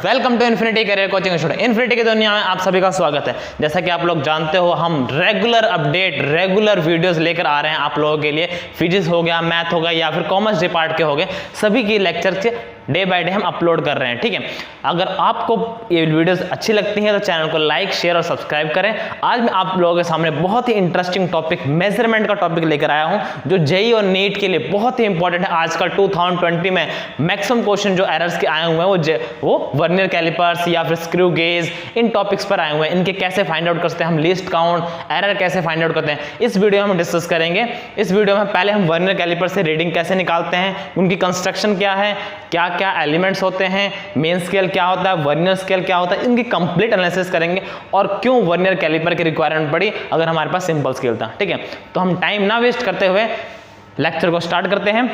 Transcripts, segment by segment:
Welcome to infinity career coaching student. Infinity की दुनिया में आप सभी का स्वागत है। जैसा कि आप लोग जानते हो, हम रेगुलर अपडेट, रेगुलर वीडियोस लेकर आ रहे हैं आप लोगों के लिए। फिजिक्स हो गया, मैथ हो गया या फिर कॉमर्स डिपार्ट के हो गए, सभी की लेक्चर के डे बाय डे हम अपलोड कर रहे हैं। ठीक है, अगर आपको ये वीडियोस अच्छी लगती हैं तो चैनल को लाइक, शेयर और सब्सक्राइब करें। आज मैं आप लोगों के सामने बहुत ही इंटरेस्टिंग टॉपिक, मेजरमेंट का टॉपिक लेकर आया हूं, जो जेईई और नीट के लिए बहुत ही इंपॉर्टेंट है। आजकल 2020 में मैक्सिमम क्वेश्चन जो एरर्स के आए हुए हैं वो वर्नियर कैलिपर्स या फिर स्क्रू गेज, इन टॉपिक्स पर आए हुए हैं। इनके कैसे फाइंड आउट करते हैं हम, लिस्ट काउंट, एरर कैसे फाइंड आउट करते हैं, इस वीडियो में हम डिस्कस करेंगे। इस वीडियो में पहले हम वर्नियर कैलिपर से रीडिंग कैसे निकालते हैं, उनकी कंस्ट्रक्शन क्या है, क्या क्या एलिमेंट्स होते हैं, मेन स्केल क्या होता है, वर्नियर स्केल क्या होता है, इनकी कंप्लीट एनालिसिस करेंगे और क्यों वर्नियर कैलिपर की रिक्वायरमेंट पड़ी अगर हमारे पास सिंपल स्केल था। ठीक है, तो हम टाइम ना वेस्ट करते हुए लेक्चर को स्टार्ट करते हैं।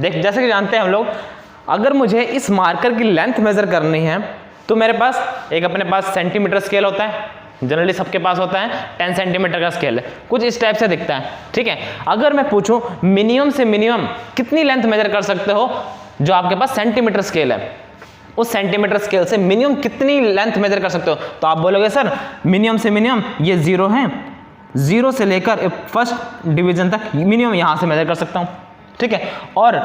जैसे कि जानते हैं हम लोग, अगर मुझे इस मार्कर की लेंथ मेजर करनी है तो मेरे पास अपने पास सेंटीमीटर स्केल होता है, जनरली सबके पास होता है। 10 सेंटीमीटर का स्केल है, कुछ इस टाइप से दिखता है। ठीक है, अगर मैं पूछूं मिनिमम से मिनिमम कितनी लेंथ मेजर कर सकते हो, जो आपके पास सेंटीमीटर स्केल है, उस सेंटीमीटर स्केल से मिनिमम कितनी लेंथ मेजर कर सकते हो, तो आप बोलोगे सर मिनिमम से मिनिमम ये 0 है, 0 से लेकर फर्स्ट डिवीजन तक मिनिमम यहां से मेजर कर सकता हूं। ठीक है, और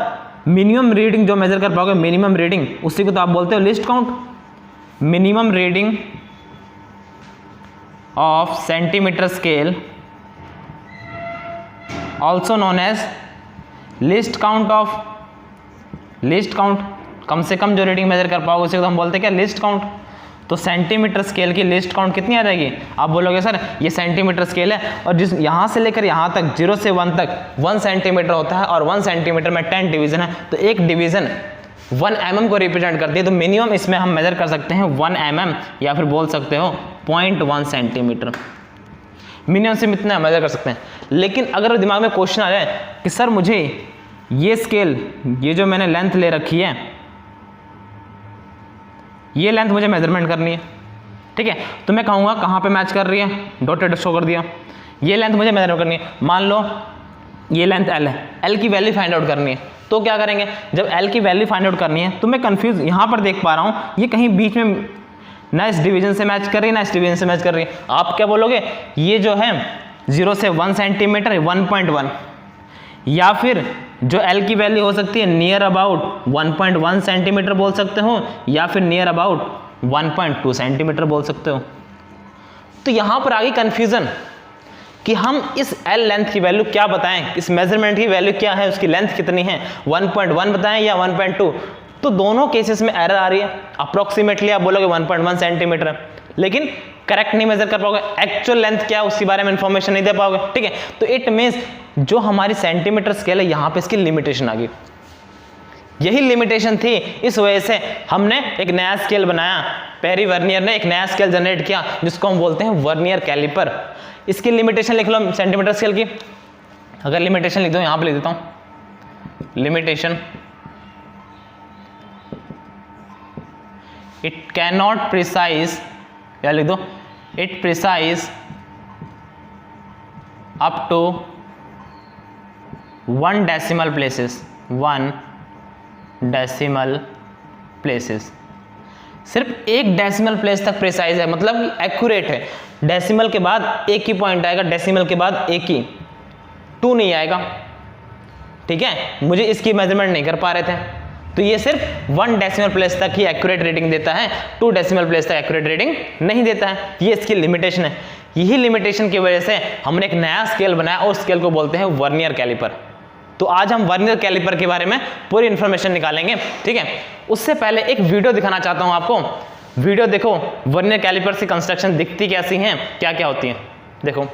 मिनिमम रीडिंग जो मेजर कर पाओगे, मिनिमम रीडिंग, उसी को तो आप बोलते हो least count. Minimum reading of centimetre scale also known as least count of, least count, कम से कम जो रीडिंग मेजर कर पाओगे उसे तो हम बोलते हैं क्या, लिस्ट काउंट। तो सेंटीमीटर स्केल की लिस्ट काउंट कितनी आ जाएगी, आप बोलोगे सर ये सेंटीमीटर स्केल है और जिस यहां से लेकर यहां तक 0 से 1 तक 1 सेंटीमीटर होता है और 1 सेंटीमीटर में 10 डिवीजन है, तो एक डिवीजन 1 mm को रिप्रेजेंट करती है। तो मिनिमम इसमें हम मेजर कर सकते हैं 1 mm या फिर बोल सकते हो 0.1 सेंटीमीटर। मिनिमम से इतना मेजर कर सकते हैं। लेकिन अगर दिमाग में क्वेश्चन आ जाए कि सर मुझे ये स्केल, ये जो मैंने लेंथ ले रखी है, ये लेंथ मुझे मेजरमेंट करनी है। ठीक है, तो मैं कहूँगा कहाँ पे मैच कर रही है, डॉटेड शो कर दिया। ये लेंथ मुझे मेजरमेंट करनी है, मान लो ये लेंथ L है, L की वैल्यू फाइंड आउट करनी है। तो क्या करेंगे, जब L की वैल्यू फाइंड आउट करनी है तो मैं कंफ्यूज यहाँ पर देख पा रहा हूँ, ये कहीं बीच में ना इस डिवीजन से मैच कर रही है ना इस डिवीजन से मैच कर रही है। आप क्या बोलोगे, ये जो है 0 से 1 सेंटीमीटर 1.1, या फिर जो L की वैल्यू हो सकती है नियर अबाउट 1.1 सेंटीमीटर बोल सकते हो, या फिर नियर अबाउट 1.2 सेंटीमीटर बोल सकते हो। तो यहां पर आ गई कंफ्यूजन कि हम इस L लेंथ की वैल्यू क्या बताएं, इस मेजरमेंट की वैल्यू क्या है, उसकी लेंथ कितनी है, 1.1 बताएं या 1.2। तो दोनों केसेस में एरर आ रही है। अप्रोक्सीमेटली आप बोलोगे 1.1 सेंटीमीटर, लेकिन करेक्ट नहीं मेजर कर पाओगे। एक्चुअल लेंथ क्या है उसके बारे में इंफॉर्मेशन नहीं दे पाओगे। ठीक है, तो इट मींस जो हमारी सेंटीमीटर स्केल है यहां पे इसकी लिमिटेशन आ गई। यही लिमिटेशन थी, इस वजह से हमने एक नया स्केल बनाया। पेरी वर्नियर ने एक नया स्केल जनरेट किया जिसको हम बोलते हैं वर्नियर कैलिपर। इसकी लिमिटेशन लिख लो सेंटीमीटर स्केल की। अगर लिमिटेशन लिख दो, यहां पे लिख देता हूं, limitation, it cannot precise, या लिख दो it precise up to 1 decimal places, 1 decimal places. सिर्फ 1 डेसिमल प्लेस तक प्रिसाइज है, मतलब एक्यूरेट है। डेसिमल के बाद एक ही पॉइंट आएगा, डेसिमल के बाद एक ही, 2 नहीं आएगा। ठीक है, मुझे इसकी मेजरमेंट नहीं कर पा रहे थे, तो ये सिर्फ 1 डेसिमल प्लेस तक ही एक्यूरेट रीडिंग देता है, 2 डेसिमल प्लेस तक एक्यूरेट रीडिंग नहीं देता है। ये इसकी लिमिटेशन है। यही लिमिटेशन की वजह से हमने एक नया स्केल बनाया और स्केल को बोलते हैं वर्नियर कैलिपर। तो आज हम वर्नियर कैलिपर के बारे में पूरी इंफॉर्मेशन निकालेंगे। ठीक है, उससे पहले एक वीडियो दिखाना चाहता हूं आपको। वीडियो देखो, वर्नियर कैलिपर की कंस्ट्रक्शन दिखती कैसी हैं, क्या क्या होती हैं, देखो।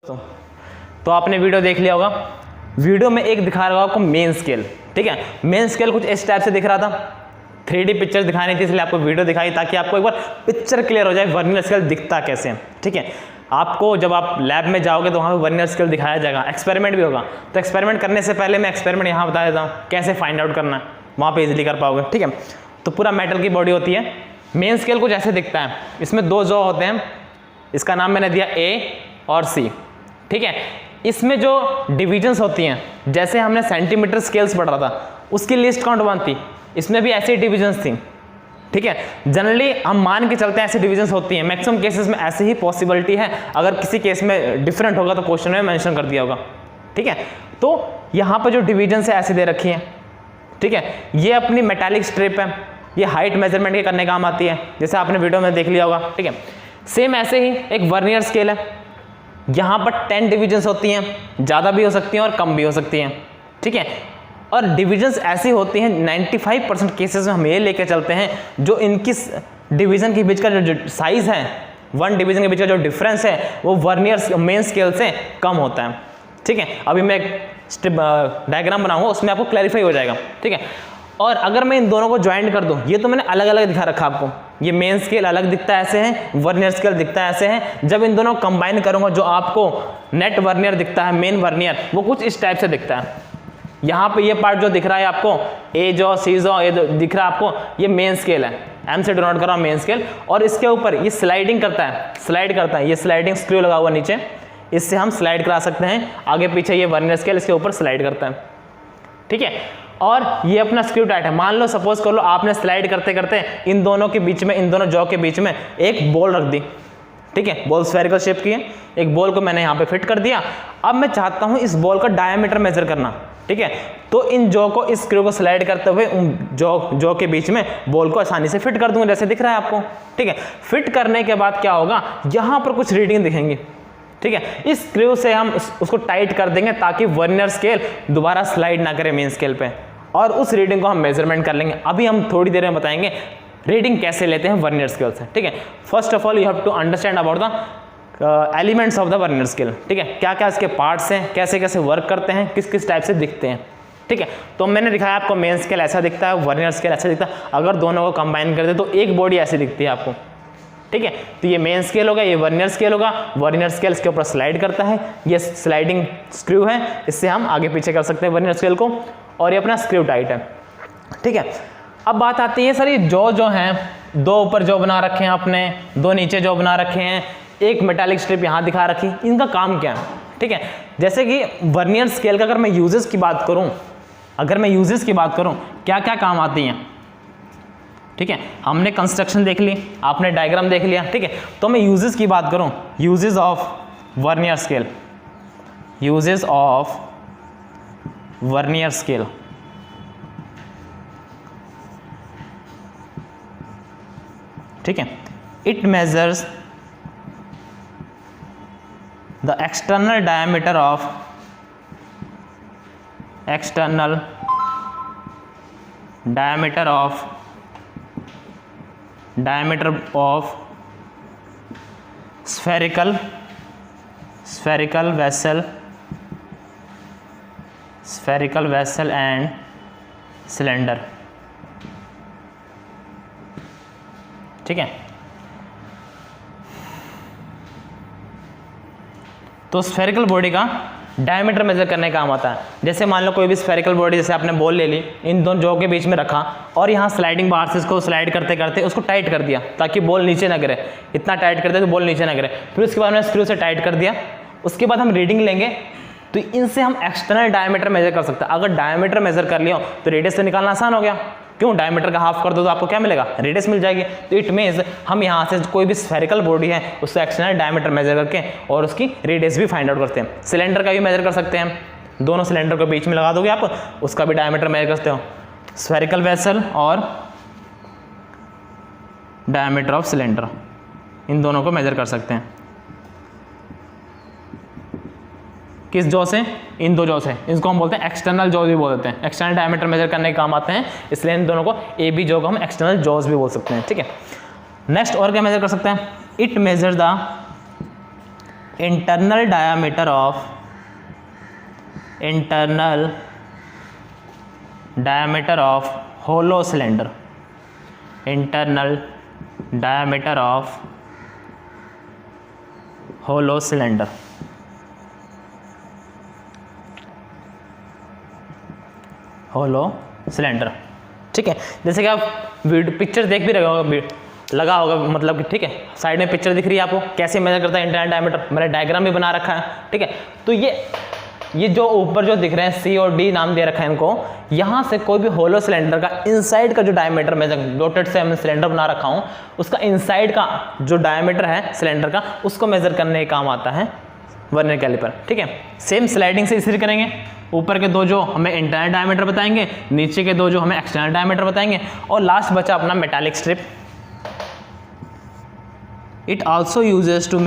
तो आपने वीडियो देख लिया होगा, वीडियो में एक दिखा रहा होगा आपको मेन स्केल, ठीक है। मेन स्केल कुछ इस टाइप से दिख रहा था, 3D पिक्चर दिखानी थी इसलिए आपको वीडियो दिखाई ताकि आपको एक बार पिक्चर क्लियर हो जाए वर्नियर स्केल दिखता कैसे है, ठीक है। आपको जब आप लैब में जाओगे तो वहाँ पे वर्नियर स्केल दिखाया जाएगा, एक्सपेरिमेंट भी होगा। तो एक्सपेरिमेंट करने से पहले मैं एक्सपेरिमेंट यहाँ बता देता हूँ कैसे फाइंड आउट करना है, वहाँ पे इजीली कर पाओगे, ठीक है। तो पूरा मेटल की बॉडी होती है, मेन स्केल कुछ ऐसे दिखता है, इसमें 2 जॉ होते हैं, इसका नाम मैंने दिया A और C, ठीक है। इसमें जो डिविजन्स होती हैं, जैसे हमने सेंटीमीटर स्केल्स पढ़ रहा था उसकी लिस्ट काउंट 1 थी, इसमें भी ऐसी डिविजन्स थी, ठीक है। जनरली हम मान के चलते हैं ऐसी डिविजन्स होती हैं, मैक्सिमम केसेस में ऐसे ही पॉसिबिलिटी है, अगर किसी केस में डिफरेंट होगा तो क्वेश्चन में मेंशन कर दिया होगा, ठीक है। तो यहाँ पर जो डिविजन्स है ऐसे दे रखी हैं, ठीक है। ये अपनी मेटालिक स्ट्रिप है, ये हाइट मेजरमेंट के करने काम आती है, जैसे आपने वीडियो में देख लिया होगा, ठीक है। सेम ऐसे ही एक वर्नियर स्केल है, यहाँ पर 10 डिविजन्स होती हैं, ज़्यादा भी हो सकती हैं और कम भी हो सकती हैं, ठीक है। और डिविजन्स ऐसी होती हैं 95% केसेस में हम ये लेके चलते हैं जो इनकी डिवीजन के बीच का जो साइज़ है, 1 डिवीजन के बीच का जो डिफरेंस है वो वर्नियर मेन स्केल से कम होता है, ठीक है। अभी मैं एक डायग्राम बनाऊंगा उसमें आपको क्लैरिफाई हो जाएगा, ठीक है। और अगर मैं इन दोनों को ज्वाइंट कर दूं, ये तो मैंने अलग अलग दिखा रखा आपको, ये मेन स्केल अलग दिखता है ऐसे है, वर्नियर स्केल दिखता है ऐसे है। जब इन दोनों को कंबाइन करूंगा जो आपको नेट वर्नियर दिखता है, मेन वर्नियर, वो कुछ इस टाइप से दिखता है। यहाँ पे ये पार्ट जो दिख रहा है आपको, A जॉ C जॉ ये दिख रहा है आपको, ये मेन स्केल है, M से डिनोट कर रहा हूँ मेन स्केल। और इसके ऊपर ये स्लाइडिंग करता है, स्लाइड करता है, ये स्लाइडिंग स्क्रू लगा हुआ नीचे, इससे हम स्लाइड करा सकते हैं आगे पीछे। ये वर्नियर स्केल इसके ऊपर स्लाइड करता है, ठीक है। और ये अपना स्क्रू टाइट है। मान लो सपोज कर लो आपने स्लाइड करते करते इन दोनों के बीच में, इन दोनों जॉ के बीच में एक बॉल रख दी, ठीक है। बॉल स्फेरिकल शेप की है, एक बॉल को मैंने यहाँ पे फिट कर दिया। अब मैं चाहता हूँ इस बॉल का डायमीटर मेजर करना, ठीक है। तो इन जॉ को, इस स्क्रू को स्लाइड करते हुए उन जॉ के बीच में बॉल को आसानी से फिट कर दूंगा, जैसे दिख रहा है आपको, ठीक है। फिट करने के बाद क्या होगा, यहाँ पर कुछ रीडिंग दिखेंगी, ठीक है। इस स्क्रू से हम उसको टाइट कर देंगे ताकि वर्नियर स्केल दोबारा स्लाइड ना करे मेन स्केल पे, और उस रीडिंग को हम मेजरमेंट कर लेंगे। अभी हम थोड़ी देर में बताएंगे रीडिंग कैसे लेते हैं वर्नियर स्केल से, ठीक है। First of all you have to understand about the elements of the vernier scale, ठीक है। क्या क्या इसके पार्ट्स हैं, कैसे कैसे वर्क करते हैं, किस किस टाइप से दिखते हैं, ठीक है। तो मैंने दिखाया आपको मेन स्केल ऐसा दिखता है, वर्नियर स्केल ऐसा दिखता है। अगर दोनों को कंबाइन कर दे तो एक बॉडी ऐसी दिखती है आपको, ठीक है। तो ये मेन स्केल होगा, ये वर्नियर स्केल होगा। वर्नियर स्केल इसके ऊपर स्लाइड करता है, ये स्लाइडिंग स्क्रू है, इससे हम आगे पीछे कर सकते हैं वर्नियर स्केल को। और ये अपना स्क्रू टाइट है, ठीक है। अब बात आती है सर ये जो हैं, 2 ऊपर जो बना रखे हैं आपने, 2 नीचे जो बना रखे हैं, एक मेटालिक स्ट्रिप यहाँ दिखा रखी, इनका काम क्या है, ठीक है। जैसे कि वर्नियर स्केल का अगर मैं यूजेस की बात करूँ, क्या क्या काम आती हैं, ठीक है। हमने कंस्ट्रक्शन देख ली, आपने डायग्राम देख लिया, ठीक है। तो मैं यूजेस की बात करूं, uses of vernier scale, uses of vernier scale, ठीक है। It measures the external diameter of diameter of spherical vessel and cylinder, ठीक है। तो स्फेरिकल बॉडी का डायमीटर मेजर करने का काम आता है। जैसे मान लो कोई भी स्फेरिकल बॉडी, जैसे आपने बॉल ले ली, इन दोनों जॉ के बीच में रखा और यहाँ स्लाइडिंग बार से इसको स्लाइड करते करते उसको टाइट कर दिया ताकि बॉल नीचे ना गिरे, इतना टाइट कर दिया तो बॉल नीचे ना गिरे। फिर उसके बाद हमने स्क्रू से टाइट कर दिया, उसके बाद हम रीडिंग लेंगे, तो इनसे हम एक्सटर्नल डायमीटर मेजर कर सकते हैं। अगर डायमीटर मेजर कर लिया तो रेडियस से निकालना आसान हो गया, क्यों, डायमीटर का हाफ कर दो तो आपको क्या मिलेगा, रेडियस मिल जाएगी। तो इट मीन्स हम यहाँ से कोई भी स्फेरिकल बॉडी है उसका एक्सटर्नल डायमीटर मेजर करके और उसकी रेडियस भी फाइंड आउट करते हैं। सिलेंडर का भी मेजर कर सकते हैं, दोनों सिलेंडर को बीच में लगा दोगे आप, उसका भी डायमीटर मेजर करते हो। स्फेरिकल वेसल और डायमीटर ऑफ सिलेंडर, इन दोनों को मेजर कर सकते हैं। किस जॉ से, इन 2 जॉ से, इसको हम बोलते हैं एक्सटर्नल जॉज भी बोल देते हैं। एक्सटर्नल डायमीटर मेजर करने के काम आते हैं, इसलिए इन दोनों को ए बी जॉ को हम एक्सटर्नल जॉज भी बोल सकते हैं, ठीक है। नेक्स्ट और क्या मेजर कर सकते हैं, it measure the internal diameter of hollow cylinder, internal diameter of hollow cylinder. Hollow cylinder, ठीक है। जैसे कि आप पिक्चर देख भी रहे होगा, लगा होगा मतलब कि, ठीक है, साइड में पिक्चर दिख रही है आपको, कैसे मेजर करता है इंटरनल डायमीटर, मैंने डायग्राम भी बना रखा है, ठीक है। तो ये जो ऊपर जो दिख रहे हैं C और D नाम दे रखा है इनको, यहाँ से कोई भी होलो सिलेंडर का इनसाइड का जो डायमीटर, मैं डॉटेड से हमने सिलेंडर बना रखा हूँ, उसका इनसाइड का जो डायमीटर है सिलेंडर का, उसको मेजर करने का काम आता है वर्नियर कैलिपर, ठीक है। सेम स्लाइडिंग से इसी करेंगे, ऊपर के दो जो हमें इंटरनल डायमीटर बताएंगे, नीचे के दो जो हमें एक्सटर्नल डायमीटर बताएंगे, और लास्ट बचा अपना metallic strip. It also uses to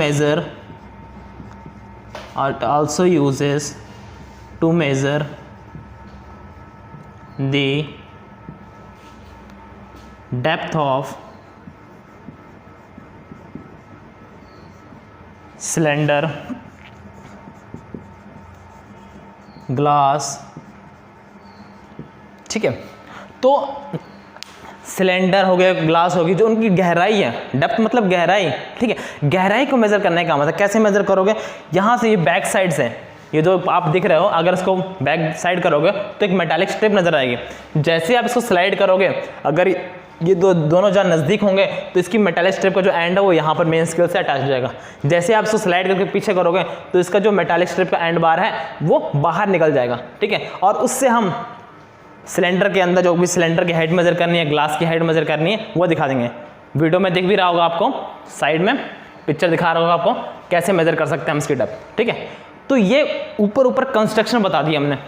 measure the depth of cylinder, glass, ठीक है। तो सिलेंडर हो गया, ग्लास होगी, जो उनकी गहराई है, डेप्थ मतलब गहराई, ठीक है, गहराई को मेजर करने का मतलब कैसे मेजर करोगे, यहाँ से ये बैक साइड से, ये जो आप दिख रहे हो, अगर इसको बैक साइड करोगे तो एक मेटालिक स्ट्रिप नजर आएगी। जैसे आप इसको स्लाइड करोगे, अगर ये दोनों जहाँ नज़दीक होंगे तो इसकी मेटालिक स्ट्रिप का जो एंड है वो यहाँ पर मेन स्केल से अटैच हो जाएगा। जैसे आप इसको स्लाइड करके पीछे करोगे तो इसका जो मेटालिक स्ट्रिप का एंड बार है वो बाहर निकल जाएगा, ठीक है। और उससे हम सिलेंडर के अंदर जो भी सिलेंडर की हाइट मेजर करनी है, ग्लास की हाइट मेजर करनी है, वो दिखा देंगे। वीडियो में दिख भी रहा होगा आपको, साइड में पिक्चर दिखा रहा होगा आपको कैसे मेजर कर सकते हैं हम इसकी डेप्थ, ठीक है। तो ये ऊपर कंस्ट्रक्शन बता दी हमने,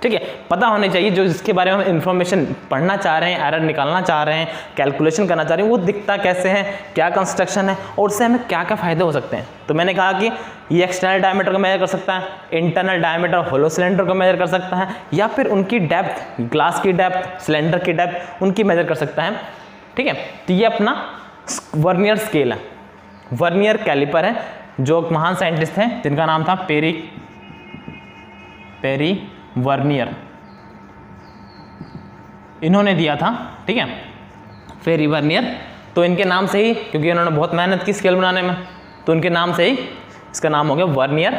ठीक है। पता होनी चाहिए जो जिसके बारे में हम इंफॉर्मेशन पढ़ना चाह रहे हैं, एरर निकालना चाह रहे हैं, कैलकुलेशन करना चाह रहे हैं, वो दिखता कैसे है, क्या कंस्ट्रक्शन है और उससे हमें क्या क्या फायदे हो सकते हैं। तो मैंने कहा कि ये एक्सटर्नल डायमीटर को मेजर कर सकता है, इंटरनल डायमीटर होलो सिलेंडर को मेजर कर सकता है, या फिर उनकी डेप्थ, ग्लास की डेप्थ, सिलेंडर की डेप्थ, उनकी मेजर कर सकता है, ठीक है। तो ये अपना वर्नियर स्केल है, वर्नियर कैलिपर है, जो महान साइंटिस्ट हैं जिनका नाम था पेरी वर्नियर, इन्होंने दिया था, ठीक है, पेरी वर्नियर। तो इनके नाम से ही, क्योंकि इन्होंने बहुत मेहनत की स्केल बनाने में, तो उनके नाम से ही इसका नाम हो गया वर्नियर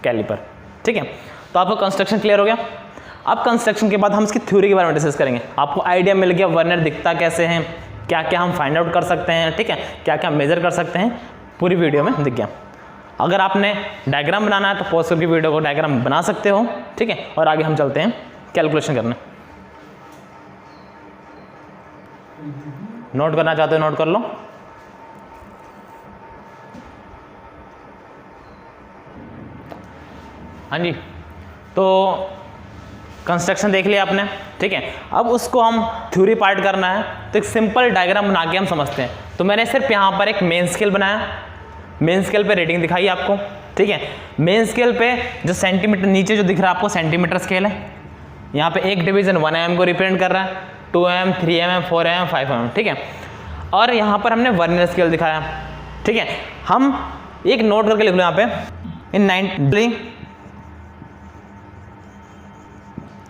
कैलिपर, ठीक है। तो आपका कंस्ट्रक्शन क्लियर हो गया। अब कंस्ट्रक्शन के बाद हम इसकी थ्योरी के बारे में डिस्कस करेंगे। आपको आइडिया मिल गया वर्नियर दिखता कैसे है, क्या क्या हम फाइंड आउट कर सकते हैं, ठीक है, क्या क्या मेजर कर सकते हैं, पूरी वीडियो में दिख गया। अगर आपने डायग्राम बनाना है तो पॉज करके वीडियो को डायग्राम बना सकते हो, ठीक है। और आगे हम चलते हैं कैलकुलेशन करने। नोट करना चाहते हो नोट कर लो। हाँ जी, तो कंस्ट्रक्शन देख लिया आपने, ठीक है। अब उसको हम थ्योरी पार्ट करना है, तो एक सिंपल डायग्राम बना के हम समझते हैं। तो मैंने सिर्फ यहाँ पर एक मेन स्केल बनाया, मेन स्केल पे रीडिंग दिखाई आपको, ठीक है। मेन स्केल पे जो सेंटीमीटर नीचे जो दिख रहा है आपको सेंटीमीटर स्केल है, यहाँ पे एक डिवीजन 1 mm को रिप्रेजेंट कर रहा है, 2 mm, 3 mm, 4 mm, 5 mm, ठीक है। और यहाँ पर हमने वर्नियर स्केल दिखाया, ठीक है। हम एक नोट करके लिख लो यहाँ पे, इन 90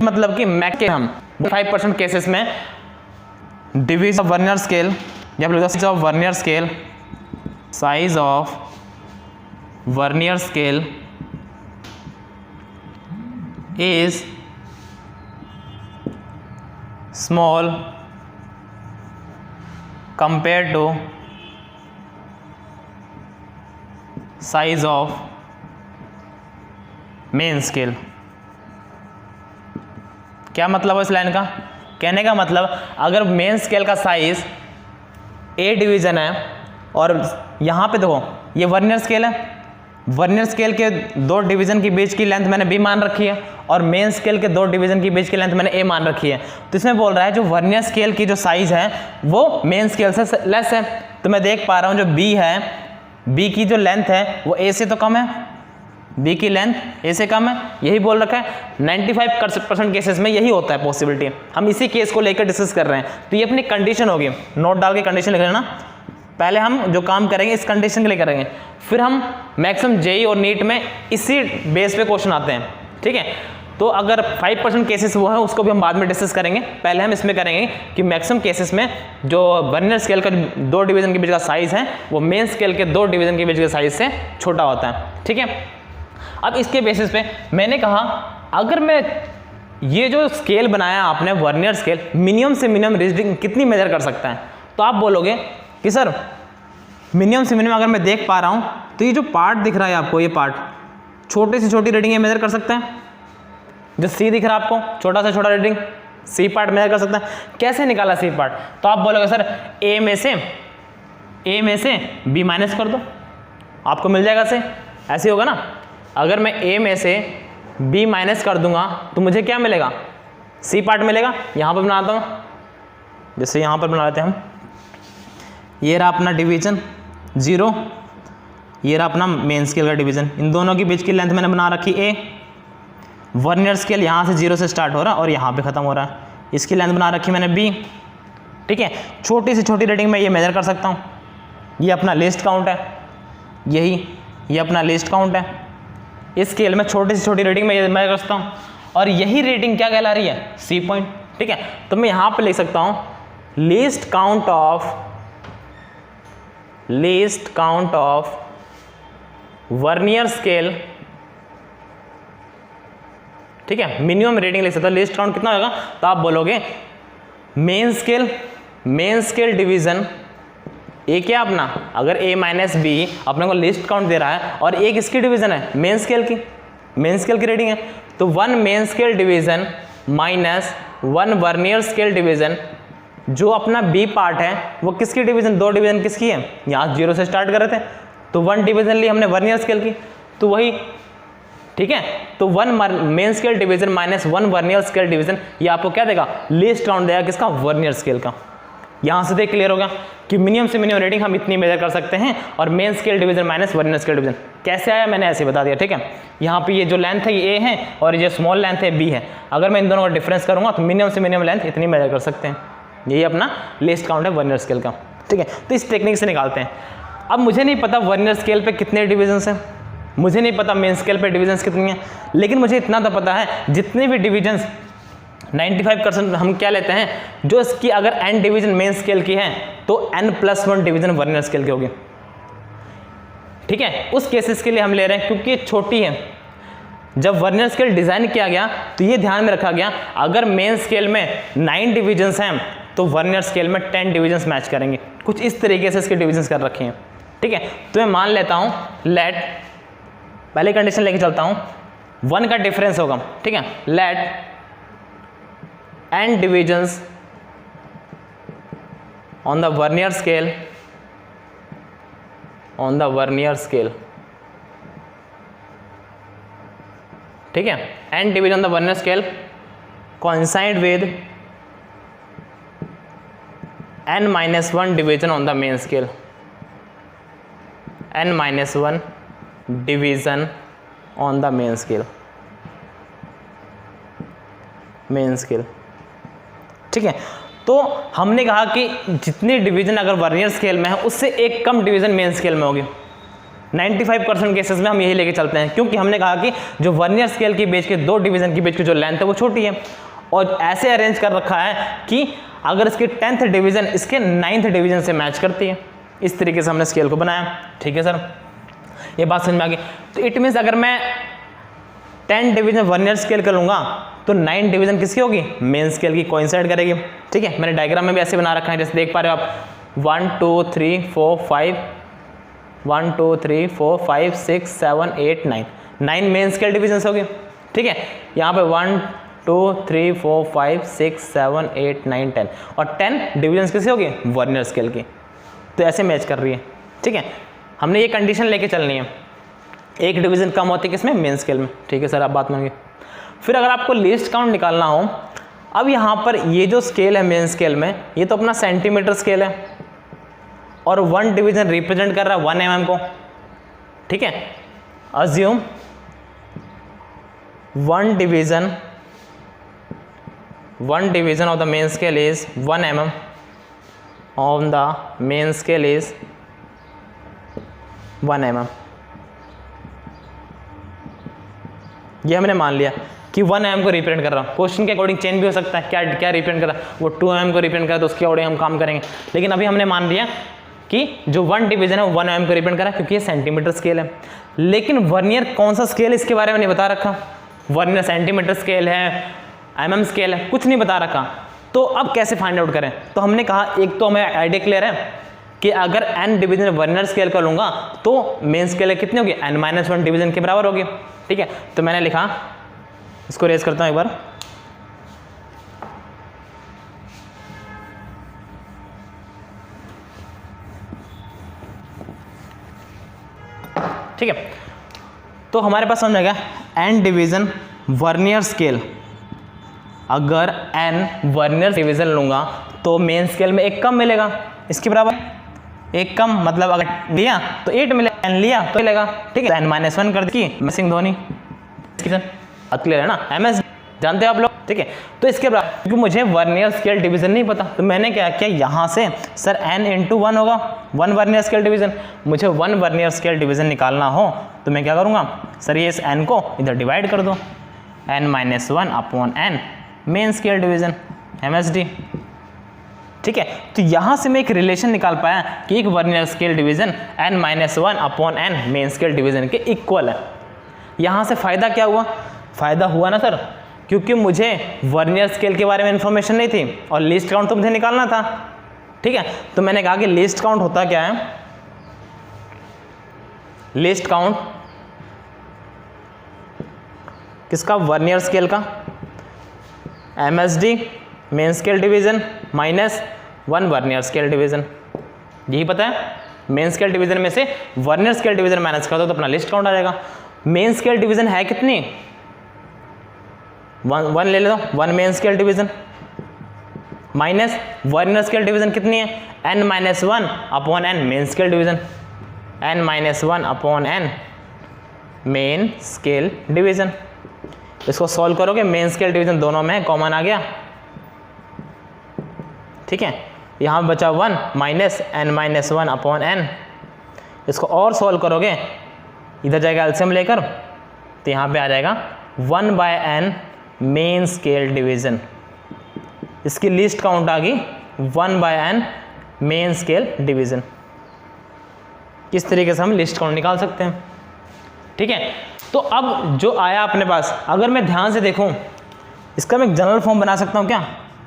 मतलब कि मैक्सिमम 5% केसेस में डिवीजन ऑफ वर्नियर स्केल, या फिर of vernier scale, size of vernier scale is small compared to size of main scale। क्या मतलब है इस लाइन का? कहने का मतलब अगर मेन स्केल का साइज A डिवीजन है और यहाँ पे देखो ये वर्नियर स्केल है, वर्नियर स्केल के 2 डिवीजन के बीच की लेंथ मैंने B मान रखी है और मेन स्केल के 2 डिवीजन के बीच की लेंथ मैंने A मान रखी है। तो इसमें बोल रहा है जो वर्नियर स्केल की जो साइज है वो मेन स्केल से लेस है। तो मैं देख पा रहा हूँ जो B है, B की जो लेंथ है वो A से तो कम है, B की लेंथ A से कम है, यही बोल रखा है। 95% केसेस में यही होता है पॉसिबिलिटी, हम इसी केस को लेकर डिस्कस कर रहे हैं। तो ये अपनी कंडीशन होगी, नोट डाल के कंडीशन लिख लेना। पहले हम जो काम करेंगे इस कंडीशन के लिए करेंगे, फिर हम मैक्सिमम जेई और नीट में इसी बेस पे क्वेश्चन आते हैं, ठीक है। तो अगर 5% केसेस वो है उसको भी हम बाद में डिस्कस करेंगे, पहले हम इसमें करेंगे कि मैक्सिमम केसेस में जो वर्नियर स्केल का 2 डिवीजन के बीच का साइज है वो मेन स्केल के 2 डिवीजन के बीच के साइज से छोटा होता है, ठीक है। अब इसके बेसिस पे मैंने कहा अगर मैं ये जो स्केल बनाया आपने वर्नियर स्केल, मिनिमम से मिनिमम रीडिंग कितनी मेजर कर सकता है, तो आप बोलोगे कि सर मिनिमम से मिनिमम अगर मैं देख पा रहा हूँ तो ये जो पार्ट दिख रहा है आपको, ये पार्ट छोटे से छोटी रीडिंग ये मेजर कर सकता है। जो सी दिख रहा है आपको, छोटा से छोटा रीडिंग सी पार्ट मेजर कर सकता है। कैसे निकाला सी पार्ट, तो आप बोलोगे सर ए में से बी माइनस कर दो, आपको मिल जाएगा से, ऐसे होगा ना। अगर मैं ए में से बी माइनस कर दूंगा तो मुझे क्या मिलेगा, सी पार्ट मिलेगा। यहाँ पर बनाता हूँ, जैसे यहाँ पर बना लेते हैं हम, ये रहा अपना डिवीजन 0, ये रहा अपना मेन स्केल का डिवीजन, इन दोनों के बीच की लेंथ मैंने बना रखी ए। वर्नियर स्केल यहाँ से 0 से स्टार्ट हो रहा है और यहाँ पे ख़त्म हो रहा है, इसकी लेंथ बना रखी मैंने बी, ठीक है। छोटी से छोटी रीडिंग में ये मेजर कर सकता हूँ, ये अपना लीस्ट काउंट है, ये अपना लीस्ट काउंट है। इस स्केल में छोटी से छोटी रीडिंग में ये मेजर कर सकता हूँ, और यही रीडिंग क्या कहला रही है, सी पॉइंट, ठीक है। तो मैं यहाँ पर लिख सकता हूँ least count of vernier scale, ठीक है। मिनिमम रीडिंग लिख सकते हो, लीस्ट काउंट कितना होगा, तो आप बोलोगे मेन स्केल डिवीजन ए क्या अपना, अगर ए माइनस बी अपने को लिस्ट काउंट दे रहा है और एक इसकी डिवीजन है मेन स्केल की रीडिंग है, तो 1 main scale division minus 1 vernier scale division, जो अपना बी पार्ट है वो किसकी डिवीजन, 2 डिवीजन किसकी है, यहाँ 0 से स्टार्ट कर रहे थे तो 1 डिवीजन ली हमने वर्नियर स्केल की, तो वही, ठीक है। तो 1 main scale division minus 1 vernier scale division, ये आपको क्या देगा, लीस्ट काउंट देगा किसका, वर्नियर स्केल का। यहाँ से देख क्लियर होगा कि मिनिमम से मिनिमम रीडिंग हम इतनी मेजर कर सकते हैं, और main scale division minus vernier scale division कैसे आया मैंने ऐसे बता दिया, ठीक है। यहाँ पे ये जो लेंथ है ये ए है और ये स्मॉल लेंथ है बी है, अगर मैं इन दोनों का डिफरेंस करूँगा तो मिनिमम से मिनिमम लेंथ इतनी मेजर कर सकते हैं, यही अपना लीस्ट काउंट है वर्नियर स्केल का, ठीक है। तो इस टेक्निक से निकालते हैं। अब मुझे नहीं पता वर्नियर स्केल पे कितने डिविजन्स हैं, मुझे नहीं पता मेन स्केल पे डिविजन्स कितनी हैं, लेकिन मुझे इतना तो पता है जितने भी डिविजन्स 95% हम क्या लेते हैं, जो इसकी अगर n डिवीजन मेन स्केल की है तो n+1 डिवीजन वर्नियर स्केल की होगी, ठीक है। उस केसेस के लिए हम ले रहे हैं क्योंकि ये छोटी है। जब वर्नियर स्केल डिज़ाइन किया गया तो ये ध्यान में रखा गया अगर मेन स्केल में 9 डिविजन्स हैं तो वर्नियर स्केल में 10 डिविजन्स मैच करेंगे, कुछ इस तरीके से इसके डिविजन्स कर रखे हैं, ठीक है। तो मैं मान लेता हूँ लेट, पहले कंडीशन लेके चलता हूँ, 1 का डिफरेंस होगा, ठीक है। Let n divisions on the vernier scale, ठीक है। n division on the vernier scale coincide with n-1 division on the main scale, n-1 division on the main scale, ठीक है। तो हमने कहा कि जितनी डिवीजन अगर वर्नियर स्केल में है उससे एक कम डिवीजन मेन स्केल में होगी। 95% केसेस में हम यही लेके चलते हैं, क्योंकि हमने कहा कि जो वर्नियर स्केल के बीच के 2 डिवीजन के बीच की जो लेंथ है वो छोटी है, और ऐसे अरेंज कर रखा है कि अगर इसकी 10th डिवीजन इसके 9th डिवीजन से मैच करती है। इस तरीके से हमने स्केल को बनाया, ठीक है सर, ये बात समझ में आ गई। तो इट मीन्स अगर मैं 10 डिवीजन वर्नियर स्केल करूँगा तो 9 डिवीजन किसकी होगी, मेन स्केल की कोइंसाइड करेगी, ठीक है। मैंने डायग्राम में भी ऐसे बना रखा है, जैसे देख पा रहे हो आप 1 2 3 4 5 1 2 3 4 5 6 7 8 9 मेन स्केल डिवीजन होगी, ठीक है। यहाँ पे 1 2 3 4 5 6 7 8 9 10 और 10 डिवीजन किसकी होगी, वर्नियर स्केल की। तो ऐसे मैच कर रही है, ठीक है। हमने ये कंडीशन लेके चलनी है, एक डिवीजन कम होती है किसमें, मेन स्केल में, ठीक है सर, आप बात मानिए। फिर अगर आपको लीस्ट काउंट निकालना हो, अब यहाँ पर ये जो स्केल है मेन स्केल में, ये तो अपना सेंटीमीटर स्केल है और 1 डिवीजन रिप्रेजेंट कर रहा है 1 mm को, ठीक है। Assume 1 division of the main scale is 1 mm on the main scale is 1 mm। ये हमने मान लिया कि 1 mm को रिप्रेजेंट कर रहा हूँ। क्वेश्चन के अकॉर्डिंग चेंज भी हो सकता है, क्या क्या रिप्रेजेंट कर रहा है, वो 2 mm को रिप्रेजेंट कर रहा है तो उसके अकॉर्डिंग हम काम करेंगे। लेकिन अभी हमने मान लिया कि जो 1 डिवीजन है वो 1 mm को रिप्रेजेंट कर रहा है क्योंकि ये सेंटीमीटर स्केल है। लेकिन वर्नियर कौन सा स्केल इसके बारे में नहीं बता रखा। वर्नियर सेंटीमीटर स्केल है, mm स्केल है, कुछ नहीं बता रखा। तो अब कैसे फाइंड आउट करें? तो हमने कहा एक तो हमें आइडिया क्लियर है कि अगर n डिवीजन वर्नियर स्केल का लूंगा तो मेन स्केल कितनी होगी, n-1 डिवीजन के बराबर होगी। ठीक है, तो मैंने लिखा, इसको रेज करता हूं एक बार। ठीक है, तो हमारे पास समझ आ गया n डिवीजन वर्नियर स्केल। अगर n वर्नियर डिवीजन लूंगा तो मेन स्केल में एक कम मिलेगा, इसके बराबर एक कम, मतलब अगर लिया तो 8 मिलेगा, n लिया तो मिलेगा। ठीक है, n-1 कर दी मैसिंग धोनी। क्लियर है ना, ms जानते हो आप लोग। ठीक है, तो इसके बाद क्योंकि मुझे वर्नियर स्केल डिवीजन नहीं पता तो मैंने क्या किया, यहाँ से सर n × 1 होगा 1 वर्नियर स्केल डिवीजन। मुझे 1 वर्नियर स्केल डिवीजन निकालना हो तो मैं क्या करूँगा, सर ये इस n को इधर डिवाइड कर दो, n-1/n main scale division MSD। ठीक है, तो यहाँ से मैं एक रिलेशन निकाल पाया कि एक vernier scale division n-1/n main scale division के इक्वल है। यहाँ से फ़ायदा क्या हुआ, फ़ायदा हुआ ना सर, क्योंकि मुझे वर्नियर स्केल के बारे में इंफॉर्मेशन नहीं थी और लीस्ट काउंट तो मुझे निकालना था। ठीक है, तो मैंने कहा कि लीस्ट काउंट होता क्या है, लीस्ट काउंट किसका, वर्नियर स्केल का, MSD main scale division minus 1 vernier scale division. यही पता है, मेन स्केल डिवीजन में से वर्नियर स्केल डिवीजन माइनस कर दो तो अपना लिस्ट काउंट आ जाएगा। मेन स्केल डिवीजन है कितनी, 1 ले लो, 1 main scale division minus vernier scale division कितनी है, n-1/n main scale division, n-1/n main scale division. इसको सॉल्व करोगे, मेन स्केल डिवीजन दोनों में कॉमन आ गया। ठीक है, यहाँ बचा 1 माइनस n-1/n। इसको और सॉल्व करोगे, इधर जाएगा एलसीएम लेकर तो यहाँ पे आ जाएगा 1/n मेन स्केल डिवीजन। इसकी लिस्ट काउंट आ गई 1/n मेन स्केल डिवीजन। किस तरीके से हम लिस्ट काउंट निकाल सकते हैं। ठीक है, तो अब जो आया अपने पास, अगर मैं ध्यान से देखूं इसका मैं एक जनरल फॉर्म बना सकता हूं क्या,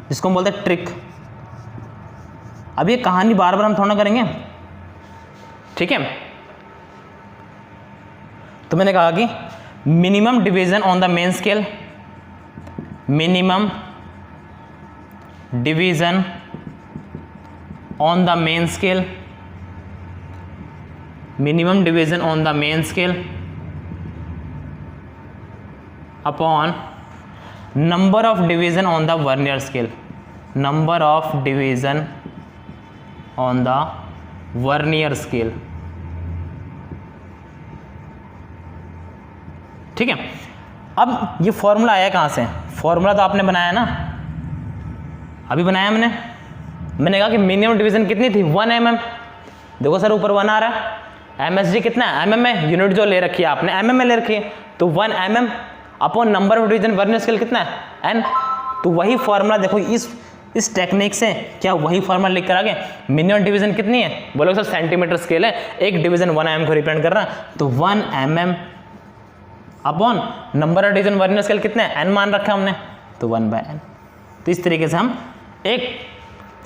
जिसको हम बोलते हैं ट्रिक। अब ये कहानी बार बार हम थोड़ा करेंगे। ठीक है, तो मैंने कहा कि minimum division on the main scale, minimum division on the main scale, minimum division on the main scale upon number of division on the vernier scale, number of division on the vernier scale. ठीक है, अब ये formula आया कहाँ से, formula तो आपने बनाया ना, अभी बनाया मैंने कहा कि मिनिमम डिवीजन कितनी थी, 1 mm। देखो सर ऊपर 1 आ रहा है, MSD कितना है, mm में, यूनिट जो ले रखी है आपने mm में ले रखी है, तो 1 mm upon number of division vernier scale कितना है, n। तो वही फॉर्मूला देखो, इस टेक्निक से क्या वही फॉर्मूला लिख कर आगे, मिनिमम डिवीजन कितनी है, बोलोगे सर सेंटीमीटर स्केल है, एक डिवीजन 1 mm को रिप्रेजेंट कर रहा है, तो 1 mm upon number of division vernier scale कितने हैं, n मान रखा है हमने, तो 1/n। तो इस तरीके से हम एक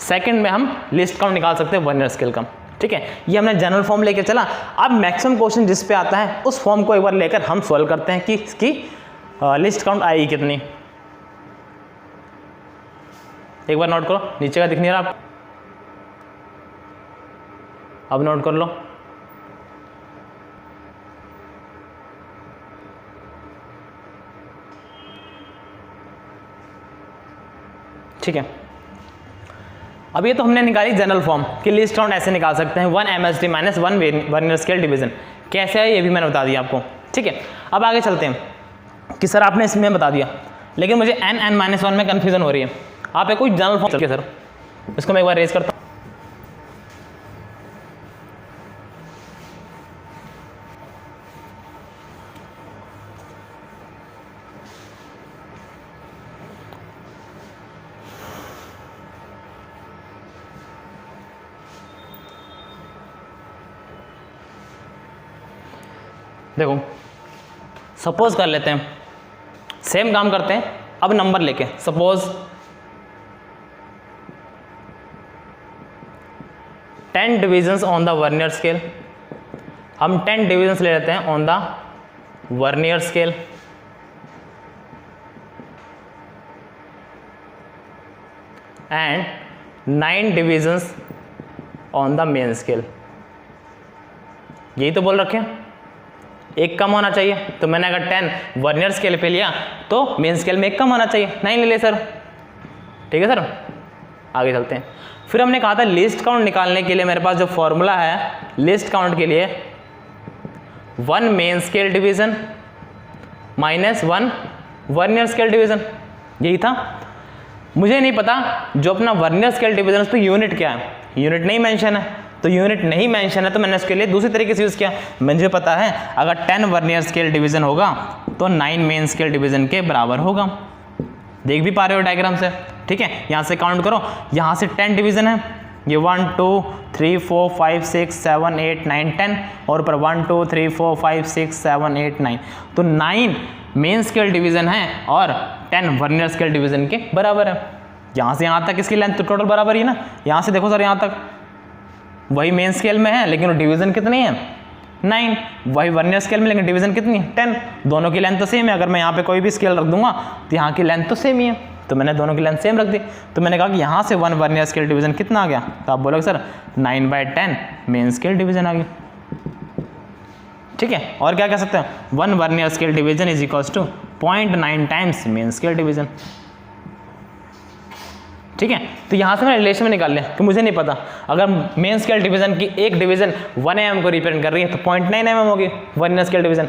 सेकंड में हम लिस्ट काउंट निकाल सकते हैं वर्नियर स्केल का। ठीक है, ये हमने जनरल फॉर्म लेके चला। अब मैक्सिमम क्वेश्चन जिस पे आता है उस फॉर्म को एक बार लेकर हम सॉल्व करते हैं कि इसकी लिस्ट काउंट आएगी कितनी। एक बार नोट करो, नीचे का दिख नहीं रहा, आप अब नोट कर लो। ठीक है, अब ये तो हमने निकाली जनरल फॉर्म कि लिस्ट काउंट ऐसे निकाल सकते हैं 1 MSD minus 1 vernier scale division. कैसे है ये भी मैंने बता दिया आपको। ठीक है, अब आगे चलते हैं कि सर आपने इसमें बता दिया, लेकिन मुझे n-1 में कन्फ्यूजन हो रही है। आप एक कोई जनरल फॉर्म चलिए सर, इसको मैं एक बार रेज करता हूँ। देखो सपोज कर लेते हैं, सेम काम करते हैं अब नंबर लेके। Suppose 10 divisions on the vernier scale, हम 10 डिविजन्स ले लेते हैं on the vernier scale. And 9 divisions on the main scale. यही तो बोल रखे हैं, एक कम होना चाहिए। तो मैंने अगर 10 वर्नियर स्केल पे लिया तो मेन स्केल में एक कम होना चाहिए, 9 ले ले सर। ठीक है सर, आगे चलते हैं। फिर हमने कहा था लीस्ट काउंट निकालने के लिए मेरे पास जो फॉर्मूला है लीस्ट काउंट के लिए, 1 main scale division minus 1 vernier scale division, यही था। मुझे नहीं पता जो अपना वर्नियर स्केल डिवीजन उस पर यूनिट क्या है, यूनिट नहीं मेंशन है, तो यूनिट नहीं मेंशन है तो मैंने उसके लिए दूसरी तरीके से यूज़ किया। मुझे पता है अगर 10 वर्नियर स्केल डिवीजन होगा तो 9 मेन स्केल डिवीजन के बराबर होगा। देख भी पा रहे हो डायग्राम से, ठीक है। यहाँ से काउंट करो, यहाँ से 10 डिवीजन है, ये 1 2 3 4 5 6 7 8 9 10 और ऊपर 1 2 3 4 5 6 7 8 9, तो 9 मेन स्केल डिवीजन है और 10 वर्नियर स्केल डिवीजन के बराबर है। यहाँ से यहाँ तक इसकी लेंथ तो टोटल बराबर ही ना। यहाँ से देखो सर यहाँ तक वही मेन स्केल में है लेकिन डिवीजन कितनी है 9, वही वर्नियर स्केल में लेकिन डिवीजन कितनी 10, दोनों की लेंथ तो सेम है। अगर मैं यहाँ पे कोई भी स्केल रख दूंगा तो यहाँ की लेंथ तो सेम ही है, तो मैंने दोनों की लेंथ सेम रख दी। तो मैंने कहा कि यहाँ से 1 वर्नियर स्केल डिवीजन कितना आ गया, तो आप बोलोगे सर 9/10 मेन स्केल डिवीजन आ गया। ठीक है, और क्या कह सकते हैं 1 vernier scale division is equals to 0.9 times main scale division. ठीक है, तो यहाँ से मैंने रिलेशन में निकाल लिया कि मुझे नहीं पता अगर मेन स्केल डिवीजन की एक डिवीजन 1 mm को रिप्रेजेंट कर रही है तो 0.9 mm होगी वर्नियर स्केल डिवीजन।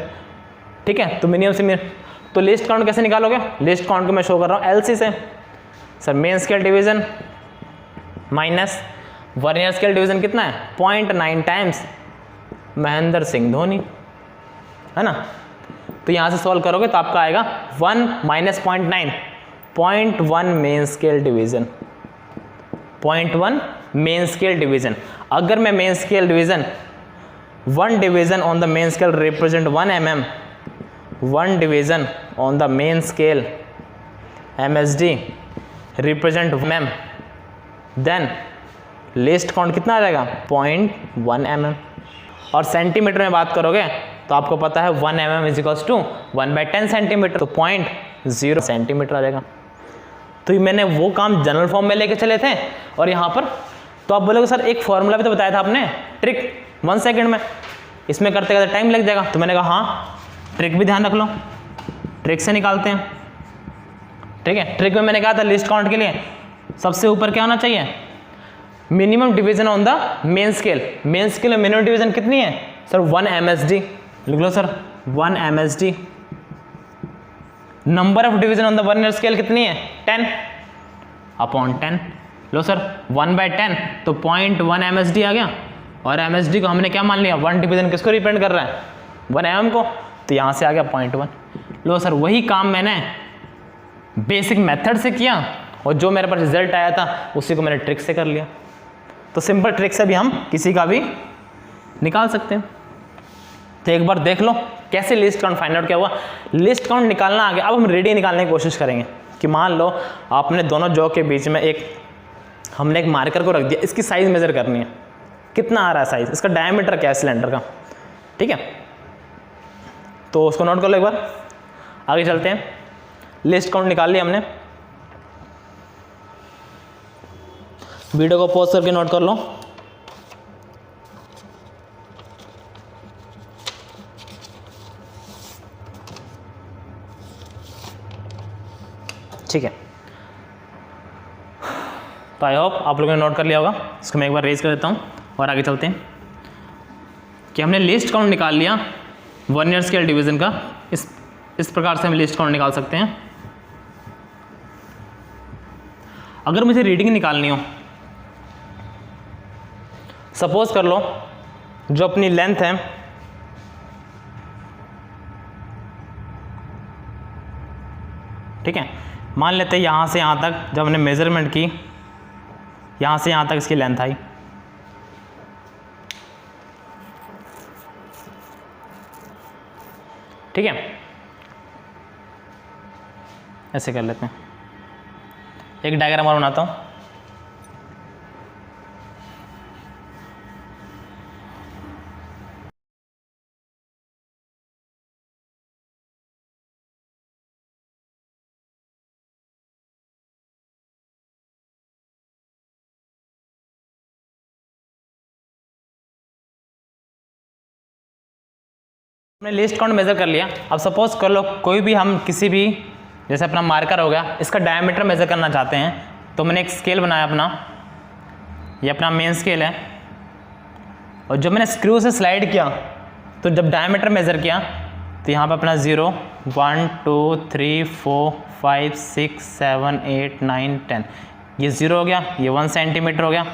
ठीक है, तो मिनिमम से मिनिमम, तो लिस्ट काउंट कैसे निकालोगे, लिस्ट काउंट को मैं शो कर रहा हूँ LC से। Sir main scale division minus vernier scale division कितना है 0.9 टाइम्स महेंद्र सिंह धोनी, है ना। तो यहाँ से सॉल्व करोगे तो आपका आएगा 1 minus 0.9, 0.1 main scale division, 0.1 main scale division. अगर मैं main scale division 1 division on the main scale represent 1 mm, 1 division on the main scale MSD represent mm, then least count कितना आ जाएगा 0.1 mm। और सेंटीमीटर में बात करोगे तो आपको पता है 1 mm is equals to 1/10 centimetre, तो 0.0 सेंटीमीटर आ जाएगा। तो ये मैंने वो काम जनरल फॉर्म में लेके चले थे और यहाँ पर तो आप बोलोगे सर एक फॉर्मूला भी तो बताया था आपने, ट्रिक 1 सेकंड में, इसमें करते करते टाइम लग जाएगा। तो मैंने कहा हाँ ट्रिक भी ध्यान रख लो, ट्रिक से निकालते हैं। ठीक है, ट्रिक में मैंने कहा था लिस्ट काउंट के लिए सबसे ऊपर क्या होना चाहिए minimum division on the main scale. Main scale में मिनिमम डिवीजन कितनी है सर 1 MSD, लिख लो sir 1 MSD। Number of division on the vernier scale कितनी है 10/10, लो सर 1/10 तो 0.1 MSD आ गया। और MSD को हमने क्या मान लिया 1 डिवीजन किसको रिप्रेजेंट कर रहा है 1 mm को, तो यहाँ से आ गया 0.1। लो सर वही काम मैंने बेसिक मेथड से किया और जो मेरे पास रिजल्ट आया था उसी को मैंने ट्रिक से कर लिया। तो सिंपल ट्रिक से भी हम किसी का भी निकाल सकते हैं। तो एक बार देख लो कैसे लिस्ट काउंट फाइंड आउट क्या हुआ। लिस्ट काउंट निकालना आ गया, अब हम रेडी निकालने की कोशिश करेंगे कि मान लो आपने दोनों जॉ के बीच में हमने एक मार्कर को रख दिया, इसकी साइज मेजर करनी है, कितना आ रहा है साइज, इसका डायमीटर क्या है सिलेंडर का। ठीक है, तो उसको नोट कर लो एक बार, आगे चलते हैं। लिस्ट काउंट निकाल लिया हमने, वीडियो को पॉज करके नोट कर लो। ठीक है, तो आई होप आप लोगों ने नोट कर लिया होगा। इसको मैं एक बार रेज कर देता हूँ और आगे चलते हैं कि हमने लिस्ट काउंट निकाल लिया वर्नियर स्केल डिवीजन का। इस प्रकार से हम लिस्ट काउंट निकाल सकते हैं। अगर मुझे रीडिंग निकालनी हो, सपोज कर लो जो अपनी लेंथ है ठीक है, मान लेते हैं यहाँ से यहाँ तक जब हमने मेजरमेंट की, यहाँ से यहाँ तक इसकी लेंथ आई। ठीक है, ऐसे कर लेते हैं, एक डायग्राम और बनाता हूँ। हमने लिस्ट काउंट मेजर कर लिया। अब सपोज कर लो कोई भी हम किसी भी, जैसे अपना मार्कर हो गया, इसका डायमीटर मेजर करना चाहते हैं, तो मैंने एक स्केल बनाया अपना, ये अपना मेन स्केल है, और जब मैंने स्क्रू से स्लाइड किया तो जब डायमीटर मेजर किया तो यहाँ पे अपना 0 1 2 3 4 5 6 7 8 9 10, ये 0 हो गया, ये 1 सेंटीमीटर हो गया।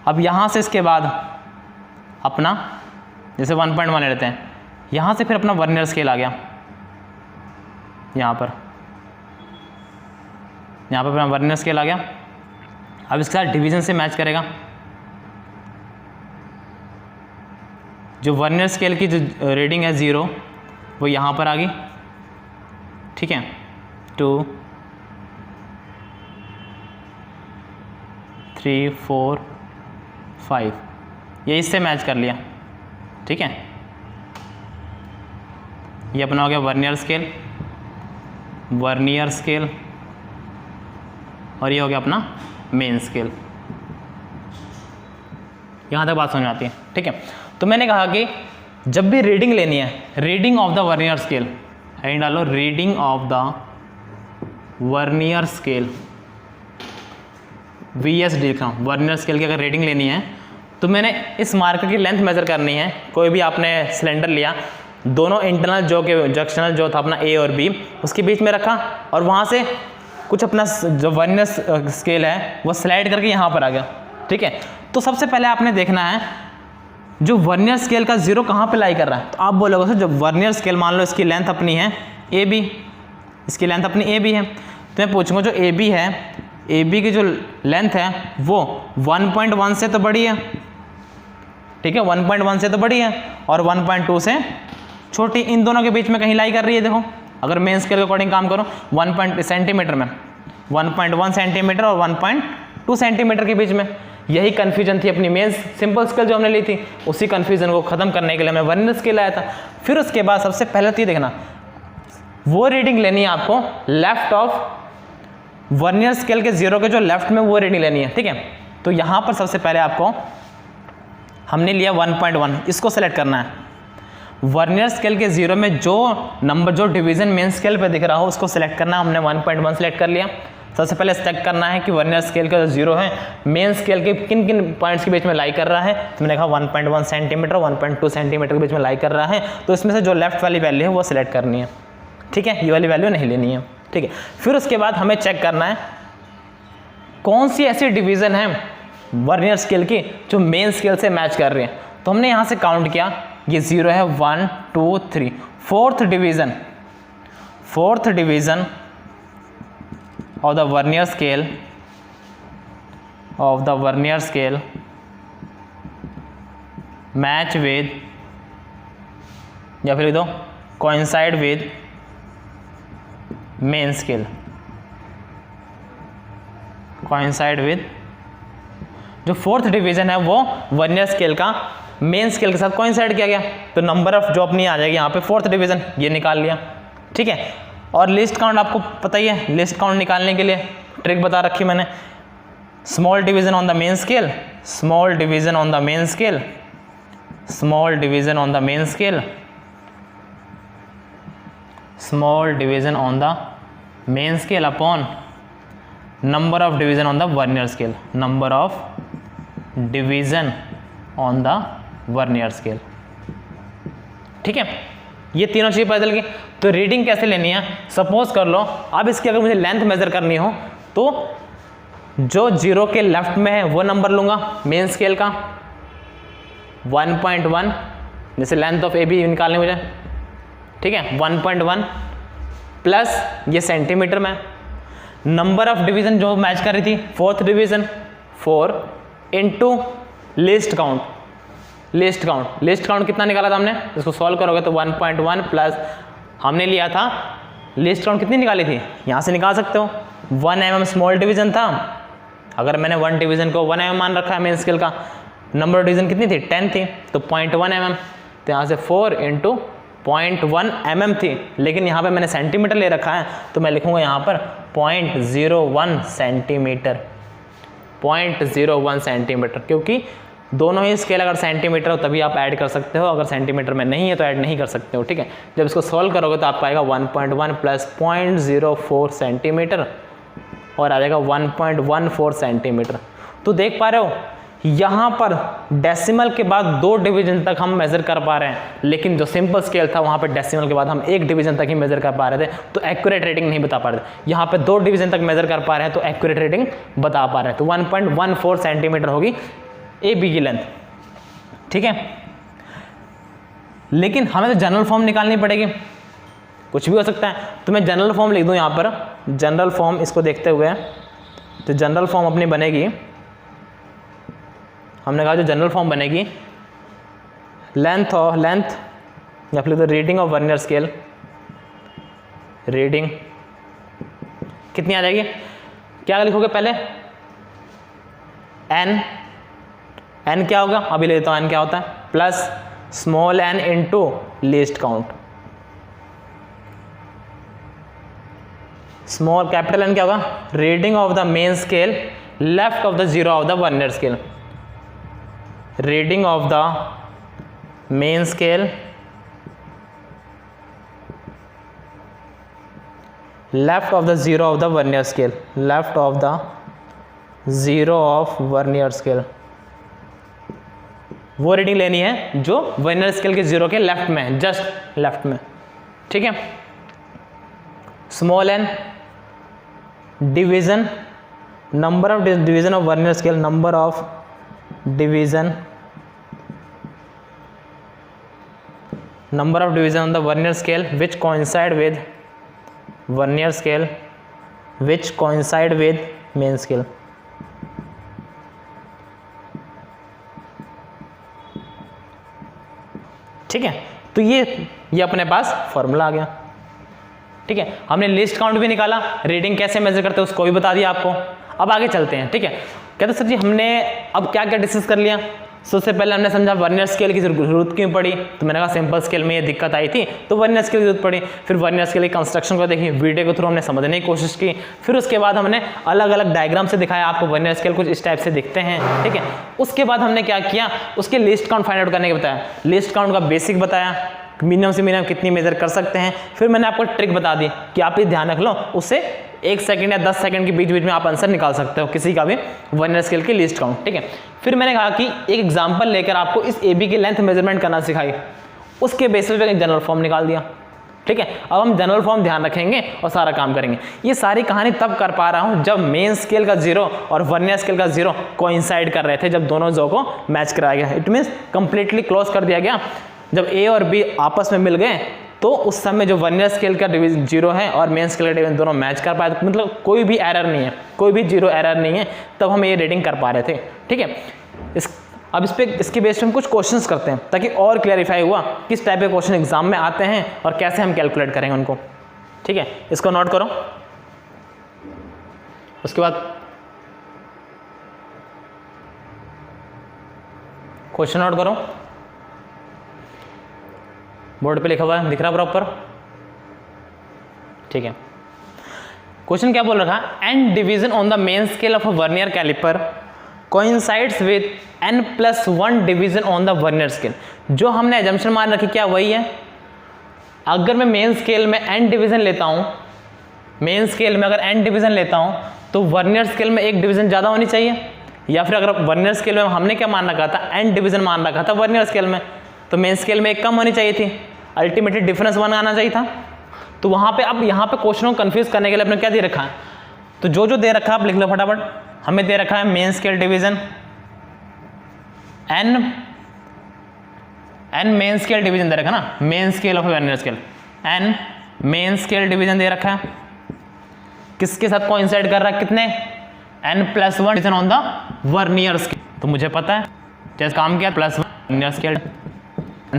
अब यहाँ से इसके बाद अपना जैसे 1.1 ले लेते हैं, यहाँ से फिर अपना वर्नियर स्केल आ गया, यहाँ पर अपना वर्नियर स्केल आ गया। अब इसके साथ डिवीजन से मैच करेगा, जो वर्नियर स्केल की जो रीडिंग है 0 वो यहाँ पर आ गई, ठीक है, 2 3 4 5, ये इससे मैच कर लिया, ठीक है। ये अपना हो गया वर्नियर स्केल, और ये हो गया अपना मेन स्केल। यहाँ तक बात समझ में आती है, ठीक है। तो मैंने कहा कि जब भी रीडिंग लेनी है, reading of the vernier scale, heading डालो reading of the vernier scale, VSD लिखा हूँ, वर्नियर स्केल की अगर रीडिंग लेनी है तो मैंने इस मार्कर की लेंथ मेजर करनी है। कोई भी आपने सिलेंडर लिया, दोनों इंटरनल जो के जंक्शनल जो था अपना A और B, उसके बीच में रखा, और वहाँ से कुछ अपना जो वर्नियर स्केल है वो स्लाइड करके यहाँ पर आ गया, ठीक है। तो सबसे पहले आपने देखना है जो वर्नियर स्केल का 0 कहाँ पे लाई कर रहा है। तो आप बोलोगे सर, जो वर्नियर स्केल मान लो इसकी लेंथ अपनी है AB, इसकी लेंथ अपनी AB है, तो मैं पूछूंगा जो AB है, AB की जो लेंथ है वो 1.1 से तो बड़ी है, ठीक है, 1.1 से तो बड़ी है, और 1.2 से छोटी, इन दोनों के बीच में कहीं लाई कर रही है। देखो अगर मेन स्केल के अकॉर्डिंग काम करो, 1 सेंटीमीटर में 1.1 सेंटीमीटर और 1.2 सेंटीमीटर के बीच में, यही कन्फ्यूजन थी अपनी मेन सिंपल स्केल जो हमने ली थी, उसी कन्फ्यूजन को खत्म करने के लिए मैं वर्नियर स्केल लाया था। फिर उसके बाद सबसे पहले तो ये देखना, वो रीडिंग लेनी है आपको लेफ्ट ऑफ वर्नियर स्केल के 0 के जो लेफ्ट में वो रीडिंग लेनी है, ठीक है। तो यहाँ पर सबसे पहले आपको हमने लिया 1.1, इसको सेलेक्ट करना है। वर्नियर स्केल के 0 में जो नंबर, जो डिवीजन मेन स्केल पे दिख रहा हो उसको सेलेक्ट करना है। हमने 1.1 सेलेक्ट कर लिया। सबसे पहले चेक करना है कि वर्नियर स्केल का जो 0 है मेन स्केल के किन किन पॉइंट्स के बीच में लाई कर रहा है। तो मैंने कहा 1.1 सेंटीमीटर 1.2 सेंटीमीटर के बीच में लाई कर रहा है, तो इसमें से जो लेफ्ट वाली वैल्यू है वो सिलेक्ट करनी है, ठीक है, ये वाली वैल्यू नहीं लेनी है, ठीक है। फिर उसके बाद हमें चेक करना है कौन सी ऐसी डिवीजन है वर्नियर स्केल की जो मेन स्केल से मैच कर रही है। तो हमने यहाँ से काउंट किया, ये 0 है, 1 2 3, fourth division of the vernier scale match with, या फिर लिख दो coincide with main scale, जो फोर्थ डिवीजन है वो वर्नियर स्केल का मेन स्केल के साथ कोइंसाइड किया गया, तो नंबर ऑफ जो अपनी आ जाएगी यहाँ पे फोर्थ डिवीजन, ये निकाल लिया, ठीक है। और लिस्ट काउंट आपको पता ही है, लिस्ट काउंट निकालने के लिए ट्रिक बता रखी मैंने, small division on the main scale, small division on the main scale, small division on the main scale, small division on the main scale upon number of division on the vernier scale, number of division on the vernier scale, ठीक है। ये तीनों चीज़ पता चल गई। तो reading कैसे लेनी है, सपोज कर लो अब इसकी अगर मुझे लेंथ मेजर करनी हो तो जो 0 के लेफ्ट में है वो नंबर लूँगा मेन स्केल का 1.1, जैसे लेंथ ऑफ AB निकालनी मुझे, ठीक है, 1.1 प्लस ये सेंटीमीटर में, नंबर ऑफ डिवीजन जो मैच कर रही थी fourth division 4 into list count कितना निकाला था हमने, इसको सॉल्व करोगे तो 1.1 प्लस हमने लिया था लीस्ट काउंट कितनी निकाली थी, यहाँ से निकाल सकते हो 1 mm स्मॉल डिवीजन था। अगर मैंने 1 डिवीजन को 1 mm मान रखा है मेन स्केल का, नंबर ऑफ डिवीजन कितनी थी 10 थी, तो 0.1 mm, तो यहाँ से 4 × 0.1 mm थी, लेकिन यहाँ पे मैंने सेंटीमीटर ले रखा है तो मैं लिखूँगा यहाँ पर 0.01 सेंटीमीटर, 0.01 सेंटीमीटर, क्योंकि दोनों ही स्केल अगर सेंटीमीटर हो तभी आप ऐड कर सकते हो, अगर सेंटीमीटर में नहीं है तो ऐड नहीं कर सकते हो। ठीक है, जब इसको सॉल्व करोगे तो आपको आएगा 1.1 प्लस 0.04 सेंटीमीटर और आ जाएगा 1.14 सेंटीमीटर। तो देख पा रहे हो यहाँ पर डेसिमल के बाद 2 डिवीजन तक हम मेजर कर पा रहे हैं, लेकिन जो सिंपल स्केल था वहाँ पे डेसिमल के बाद हम 1 डिवीजन तक ही मेजर कर पा रहे थे, तो एक्यूरेट रेटिंग नहीं बता पा रहे थे। यहाँ पे 2 डिवीजन तक मेजर कर पा रहे हैं तो एक्यूरेट रेटिंग बता पा रहे हैं। तो 1.14 सेंटीमीटर होगी ए बी की लेंथ। ठीक है, लेकिन हमें तो जनरल फॉर्म निकालनी पड़ेगी, कुछ भी हो सकता है, तो मैं जनरल फॉर्म लिख दूँ यहाँ पर। जनरल फॉर्म इसको देखते हुए तो जनरल फॉर्म अपनी बनेगी, हमने कहा जो जनरल फॉर्म बनेगी लेंथ या फिर reading of vernier scale, reading कितनी आ जाएगी, क्या लिखोगे पहले n क्या होगा, अभी ले लेता हूँ n क्या होता है, plus small n into least count, small capital N क्या होगा, reading of the main scale left of the zero of the vernier scale, reading of the main scale left of the zero of the vernier scale, left of the zero of vernier scale, वो reading लेनी है जो vernier scale के zero के left में है, just left में। ठीक है, small n division, number of division of vernier scale, number of division, number of division on the vernier scale which coincide with vernier scale which coincide with main scale। ठीक है, तो ये अपने पास formula आ गया। ठीक है, हमने लिस्ट काउंट भी निकाला, रीडिंग कैसे मेजर करते हैं उसको भी बता दिया आपको। अब आगे चलते हैं। ठीक है, कहते सर जी हमने अब क्या क्या डिस्कस कर लिया। सबसे पहले हमने समझा वर्नियर स्केल की जरूरत क्यों पड़ी, तो मैंने कहा सिंपल स्केल में ये दिक्कत आई थी तो वर्नियर स्केल की जरूरत पड़ी। फिर वर्नियर स्केल की कंस्ट्रक्शन को देखी, वीडियो के थ्रू हमने समझने की कोशिश की। फिर उसके बाद हमने अलग अलग डायग्राम से दिखाया आपको वर्नियर स्केल कुछ इस टाइप से दिखते हैं। ठीक है, उसके बाद हमने क्या किया, उसके लिस्ट काउंट फाइंड आउट करने के बताया, लिस्ट काउंट का बेसिक बताया, मिनिमम से मिनिमम कितनी मेजर कर सकते हैं। फिर मैंने आपको ट्रिक बता दी कि आप ये ध्यान रख लो, उससे 1 सेकंड या 10 सेकंड के बीच बीच में आप आंसर निकाल सकते हो किसी का भी वर्नियर स्केल की लिस्ट काउंट। ठीक है, फिर मैंने कहा कि एक एग्जांपल लेकर आपको इस AB की लेंथ मेजरमेंट करना सिखाई, उसके बेसिस पे एक जनरल फॉर्म निकाल दिया। ठीक है, अब हम जनरल फॉर्म ध्यान रखेंगे और सारा काम करेंगे। ये सारी कहानी तब कर पा रहा हूँ जब मेन स्केल का 0 और वर्नियर स्केल का 0 कोइंसाइड कर रहे थे, जब दोनों जो को मैच कराया गया। इट मीन्स कंप्लीटली क्लोज कर दिया गया। जब A और B आपस में मिल गए तो उस समय जो वर्नियर स्केल का डिवीजन 0 है और मेन स्केल का डिवीजन दोनों मैच कर पाए, तो मतलब कोई भी एरर नहीं है, कोई भी 0 एरर नहीं है, तब हम ये रेटिंग कर पा रहे थे। ठीक है, अब इसके बेस पे हम कुछ क्वेश्चंस करते हैं ताकि और क्लैरिफाई हुआ किस टाइप के क्वेश्चन एग्जाम में आते हैं और कैसे हम कैलकुलेट करेंगे उनको। ठीक है, इसको नोट करो। उसके बाद क्वेश्चन नोट करो, बोर्ड पे लिखा हुआ है, दिख रहा प्रॉपर। ठीक है, क्वेश्चन क्या बोल रखा है, n division on the main scale of a vernier calliper coincides with n+1 division on the vernier scale. जो हमने एजम्पशन मान रखी क्या वही है। अगर मैं मेन स्केल में n डिवीजन लेता हूं, मेन स्केल में अगर n डिवीजन लेता हूं तो वर्नियर स्केल में 1 डिवीजन ज्यादा होनी चाहिए, या फिर अगर वर्नियर स्केल में हमने क्या मान रखा था, n डिवीजन मान रखा था वर्नियर स्केल में, तो मेन स्केल में 1 कम होनी चाहिए थी, अल्टीमेटली डिफरेंस 1 आना चाहिए था। तो वहां पे अब यहाँ पे क्वेश्चन को कंफ्यूज करने के लिए अपने क्या दे रखा है, तो जो दे रखा है आप लिख लो फटाफट। हमें दे रखा है main scale division n main scale division दे रखा है ना, main scale of vernier scale, n main scale division दे रखा है, किसके साथ कोइंसाइड कर रहा है, कितने, n+1 division on the vernier scale. तो मुझे पता है जैसे काम किया +1 वर्नियर स्केल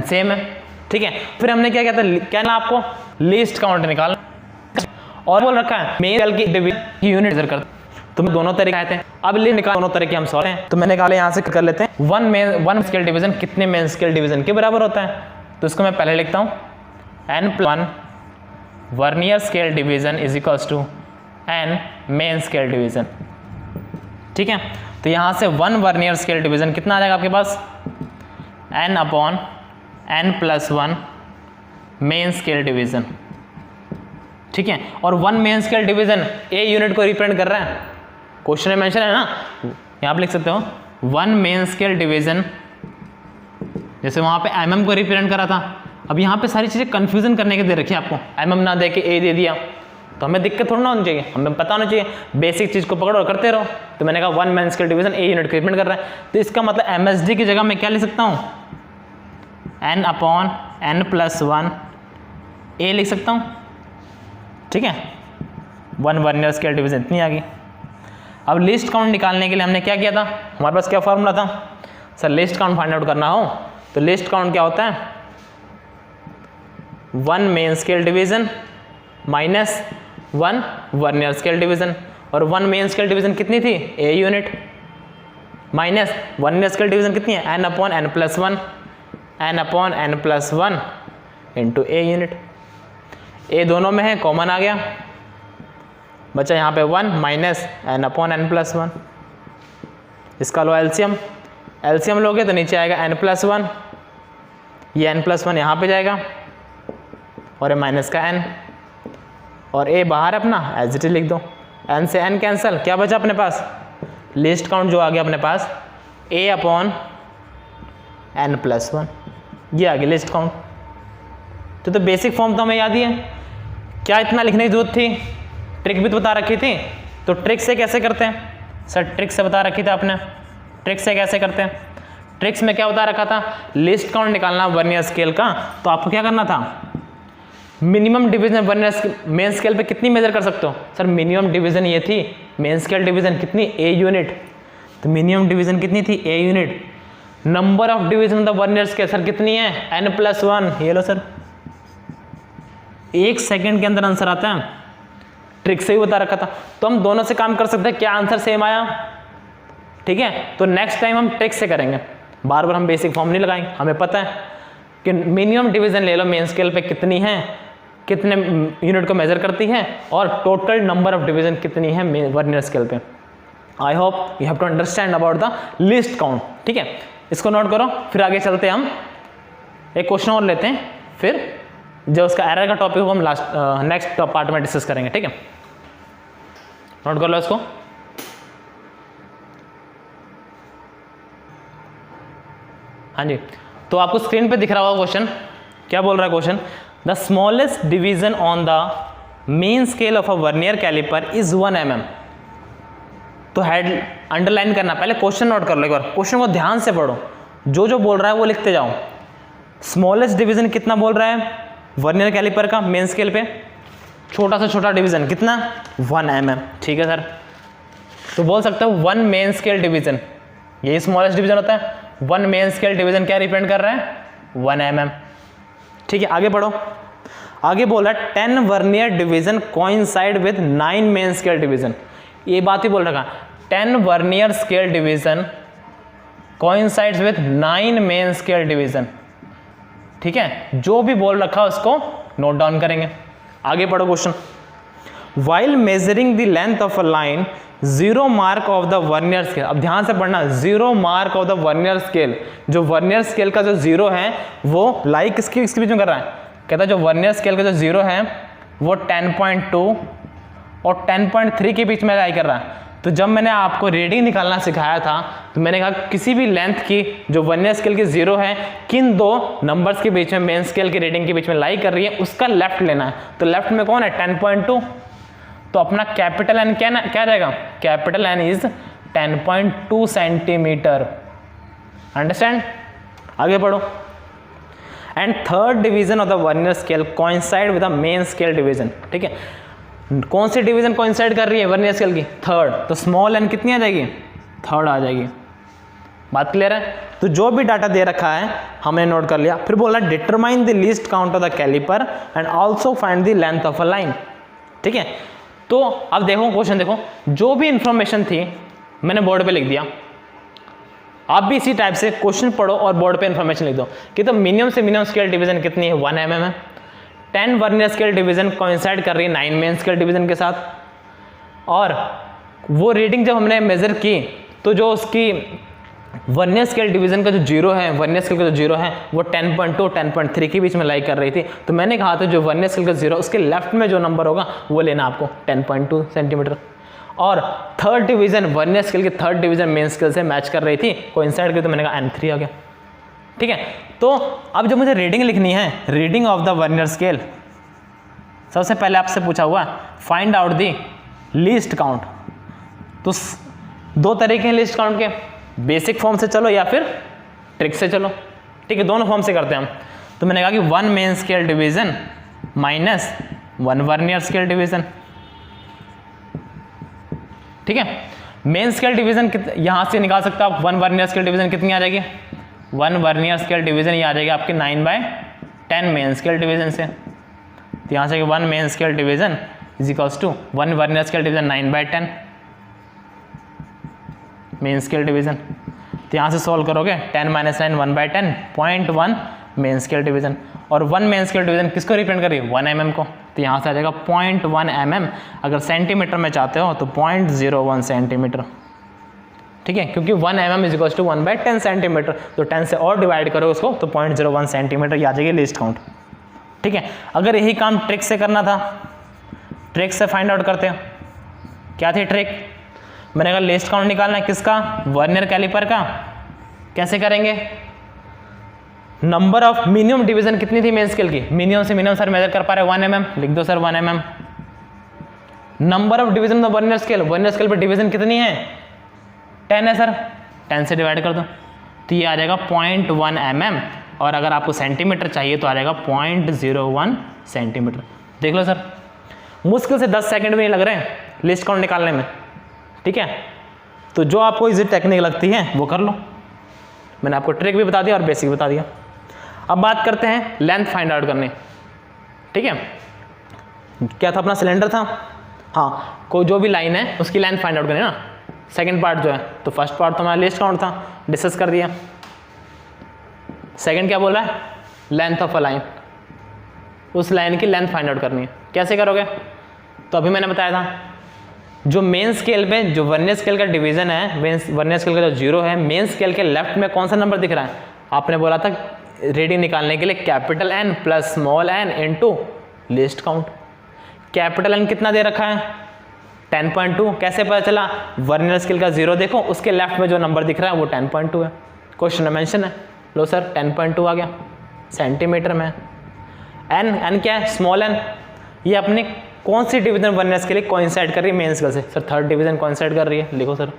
सेम है। ठीक है। फिर हमने क्या कहता है, क्या ना आपको लीस्ट काउंट निकालना, और बोल रखा है मेन स्केल की डिवीजन यूनिट मेजर करते, तो दोनों तरीके आए थे। अब लीस्ट निकाल, दोनों तरीके हम सॉल्व हैं, तो मैंने निकाले यहाँ से कर लेते हैं। वन स्केल डिवीजन कितने मेन स्केल डिवीजन के बराबर होता है, तो इसको मैं पहले लिखता हूँ n+1 vernier scale division is equals to n main scale division, ठीक है। तो यहाँ से 1 वर्नियर स्केल डिवीजन कितना आ जाएगा आपके पास, n/n+1 मेन स्केल डिवीजन, ठीक है। और 1 main scale division a unit को रिप्रेजेंट कर रहा है, क्वेश्चन में मेंशन है ना, यहाँ पे लिख सकते हो 1 मेन स्केल डिवीजन, जैसे वहाँ पे mm को रिप्रेजेंट करा था। अब यहाँ पे सारी चीज़ें कंफ्यूजन करने के दे रखी है आपको, mm ना दे के a दे दिया, तो हमें दिक्कत थोड़ा ना होनी चाहिए, हमें पता होना चाहिए, बेसिक चीज़ को पकड़ो और करते रहो। तो मैंने कहा 1 main scale division a unit को रिप्रेजेंट कर रहा है, तो इसका मतलब MSD की जगह मैं क्या लिख सकता हूँ, n/n+1 a लिख सकता हूँ, ठीक है। 1 वर्नियर स्केल डिवीजन इतनी आ गई। अब लिस्ट काउंट निकालने के लिए हमने क्या किया था, हमारे पास क्या फॉर्मूला था, sir least count find out करना हो तो लिस्ट काउंट क्या होता है, 1 main scale division minus 1 vernier scale division, और 1 मेन स्केल डिवीजन कितनी थी, a unit, minus vernier scale division कितनी है, n/n+1 n/n+1 into a unit. ए दोनों में है, कॉमन आ गया, बचा यहाँ पे 1 माइनस n/n+1। इसका लो एलसीएम, एलसीएम लोगे तो नीचे आएगा n+1, ये n+1 यहाँ पे जाएगा और ये माइनस का n, और a बाहर अपना एज इट इज लिख दो, n से n कैंसिल, क्या बचा अपने पास, लिस्ट काउंट जो आ गया अपने पास a/n+1, ये आ गया लिस्ट काउंट। तो बेसिक फॉर्म तो हमें याद ही है, क्या इतना लिखने की जरूरत थी, ट्रिक भी तो बता रखी थी। तो ट्रिक से कैसे करते हैं, सर ट्रिक से बता रखी थी आपने, ट्रिक से कैसे करते हैं, ट्रिक्स में क्या बता रखा था, लिस्ट काउंट निकालना वर्नियर स्केल का, तो आपको क्या करना था, minimum division vernier main scale पे कितनी मेजर कर सकते हो, सर मिनिमम डिवीजन ये थी, मेन स्केल डिवीजन कितनी, ए यूनिट, तो मिनिमम डिवीजन कितनी थी, a unit. Number of division the vernier scale sir कितनी है, n+1, ये लो सर, 1 सेकंड के अंदर आंसर आता है, ट्रिक से ही बता रखा था। तो हम दोनों से काम कर सकते हैं, क्या आंसर सेम आया, ठीक है। तो नेक्स्ट टाइम हम ट्रिक से करेंगे, बार बार हम बेसिक फॉर्म नहीं लगाएंगे, हमें पता है कि मिनिमम डिवीजन ले लो मेन स्केल पे कितनी है, कितने यूनिट को मेजर करती है, और टोटल नंबर ऑफ डिवीजन कितनी है वर्नियर स्केल पे। I hope you have to understand about the least count, ठीक है। इसको नोट करो, फिर आगे चलते हैं, हम एक क्वेश्चन और लेते हैं, फिर जो उसका एरर का टॉपिक हम नेक्स्ट पार्ट में डिस्कस करेंगे, ठीक है। नोट कर लो इसको। हाँ जी, तो आपको स्क्रीन पे दिख रहा होगा क्वेश्चन, क्या बोल रहा है question, the smallest division on the main scale of a vernier calliper is 1 mm। तो हेड अंडरलाइन करना, पहले क्वेश्चन नोट कर लो एक बार, क्वेश्चन को ध्यान से पढ़ो, जो जो बोल रहा है वो लिखते जाओ। स्मॉलेस्ट डिवीजन कितना बोल रहा है वर्नियर कैलिपर का मेन स्केल पे, छोटा से छोटा डिवीजन कितना, 1 mm, ठीक है सर। तो बोल सकते हो 1 मेन स्केल डिवीजन, यही स्मॉलेस्ट डिवीजन होता है। 1 मेन स्केल डिवीजन क्या रिप्रेजेंट कर रहा है, 1 mm, ठीक है। आगे बढ़ो, आगे बोल रहा है 10 vernier division coincide with 9 main scale division, ये बात ही बोल रखा, 10 vernier scale division coincides with 9 main scale division, ठीक है। जो भी बोल रखा उसको नोट डाउन करेंगे। आगे पढ़ो question, while measuring the length of a line 0 mark of the vernier scale, अब ध्यान से पढ़ना, 0 mark of the vernier scale, जो वर्नियर स्केल का जो 0 है वो लाइक इसके बीच में कर रहा है, कहता है जो वर्नियर स्केल का जो 0 है वो 10.2 और 10.3 के बीच में लाई कर रहा है। तो जब मैंने आपको रीडिंग निकालना सिखाया था तो मैंने कहा किसी भी लेंथ की जो वर्नियर स्केल की 0 है, किन दो नंबर्स के बीच में मेन स्केल की रीडिंग के बीच में लाई कर रही है, उसका लेफ्ट लेना है। तो लेफ्ट में कौन है, 10.2, तो अपना कैपिटल एन क्या जाएगा, capital N is 10.2 centimetre, understand. आगे बढ़ो, and third division of the vernier scale coincide with the main scale division, ठीक है। कौन सी डिवीजन कोइंसाइड कर रही है वर्नियर स्केल की, थर्ड, तो स्मॉल एन कितनी आ जाएगी, थर्ड आ जाएगी, बात क्लियर है? तो जो भी डाटा दे रखा है हमने नोट कर लिया। फिर बोला determine the least count of the calliper and also find the length of a line. ठीक है, तो अब देखो क्वेश्चन देखो, जो भी इंफॉर्मेशन थी मैंने बोर्ड पे लिख दिया। आप भी इसी टाइप से क्वेश्चन पढ़ो और बोर्ड पे इंफॉर्मेशन लिख दो कि तो मिनिमम से मिनिमम स्केल डिवीजन कितनी है, 1 mm है। 10 वर्नियर स्केल डिवीजन कोइंसाइड कर रही है 9 मेन स्केल डिवीजन के साथ, और वो रीडिंग जब हमने मेजर की तो जो उसकी वर्नियर स्केल डिवीजन का जो जीरो है, वर्नियर स्केल का जो जीरो है वो 10.2 10.3 के बीच में लाई कर रही थी। तो मैंने कहा था जो वर्नियर स्केल का जीरो उसके लेफ्ट में जो नंबर होगा वो लेना आपको 10.2 सेंटीमीटर। और थर्ड डिवीजन वर्नियर स्केल की थर्ड डिवीजन मेन स्केल से मैच कर रही थी, कोइंसाइड की, तो मैंने कहा N3 आ गया। ठीक है, तो अब जो मुझे रीडिंग लिखनी है, reading of the vernier scale, सबसे पहले आपसे पूछा हुआ find out the least count. तो दो तरीके हैं लीस्ट काउंट के, बेसिक फॉर्म से चलो या फिर ट्रिक से चलो। ठीक है, दोनों फॉर्म से करते हैं हम। तो मैंने कहा कि 1 main scale division minus 1 vernier scale division. ठीक है, मेन स्केल डिवीजन यहां से निकाल सकते हो आप। 1 वर्नियर स्केल डिवीजन कितनी आ जाएगी, 1 वर्नियर स्केल डिवीजन ये आ जाएगी आपकी 9/10 मेन स्केल डिवीजन से। तो यहां से 1 main scale division is equals to 1 vernier scale division 9/10 main scale division. तो यहाँ से सॉल्व करोगे 10 - 9 1/10 0.1 मेन स्केल डिवीजन। और 1 मेन स्केल डिवीजन किसको रिप्रेजेंट करिए, 1 mm को। तो यहाँ से आ जाएगा 0.1 mm। अगर सेंटीमीटर में चाहते हो तो 0.01 सेंटीमीटर। ठीक है, क्योंकि 1 mm is equals to 1/10 centimetre, तो 10 से और डिवाइड करो उसको तो 0.01 सेंटीमीटर ये आ जाएगी लीस्ट काउंट। ठीक है, अगर यही काम ट्रिक से करना था, ट्रिक से फाइंड आउट करते हो। क्या थी ट्रिक, मैंने कहा लीस्ट काउंट निकालना है किसका, वर्नियर कैलिपर का। कैसे करेंगे, नंबर ऑफ मिनिमम डिवीजन कितनी थी मेन स्केल की, मिनिमम से मिनिमम सर मेजर कर पा रहे 1 mm, लिख दो sir 1 mm। Number of division of vernier scale, vernier scale पर डिवीजन कितनी है, 10 है सर, 10 से डिवाइड कर दो तो ये आ जाएगा 0.1 mm। और अगर आपको सेंटीमीटर चाहिए तो आ जाएगा 0.01 सेंटीमीटर। देख लो सर, मुश्किल से 10 सेकंड भी नहीं लग रहे हैं लिस्ट काउंट निकालने में। ठीक है, तो जो आपको इजी टेक्निक लगती है वो कर लो। मैंने आपको ट्रिक भी बता दिया और बेसिक बता दिया। अब बात करते हैं लेंथ फाइंड आउट करने। ठीक है, क्या था अपना सिलेंडर था, हाँ, कोई जो भी लाइन है उसकी लेंथ फाइंड आउट करनी ना। सेकंड पार्ट जो है, तो फर्स्ट पार्ट तो हमारा लिस्ट काउंट था, डिस्कस कर दिया। सेकंड क्या बोल रहा है, लेंथ ऑफ अ लाइन, उस लाइन की लेंथ फाइंड आउट करनी है। कैसे करोगे, तो अभी मैंने बताया था जो मेन स्केल पे जो वर्नियर स्केल का डिवीजन है, वर्नियर स्केल का जो जीरो है, मेन स्केल के लेफ्ट में कौन सा नंबर दिख रहा है, आपने बोला था रीडिंग निकालने के लिए capital N plus small n into least count. Capital N कितना दे रखा है, 10.2। कैसे पता चला, वर्नियर स्केल का जीरो देखो, उसके लेफ्ट में जो नंबर दिख रहा है वो 10.2 है, क्वेश्चन में मेंशन है। लो सर 10.2 आ गया, सेंटीमीटर में। n क्या है, स्मॉल n, ये अपनी कौन सी डिवीजन वर्नियर स्केल के लिए कोइंसाइड कर रही है मेन स्केल से, सर थर्ड डिवीजन कोइंसाइड कर रही है, लिखो सर।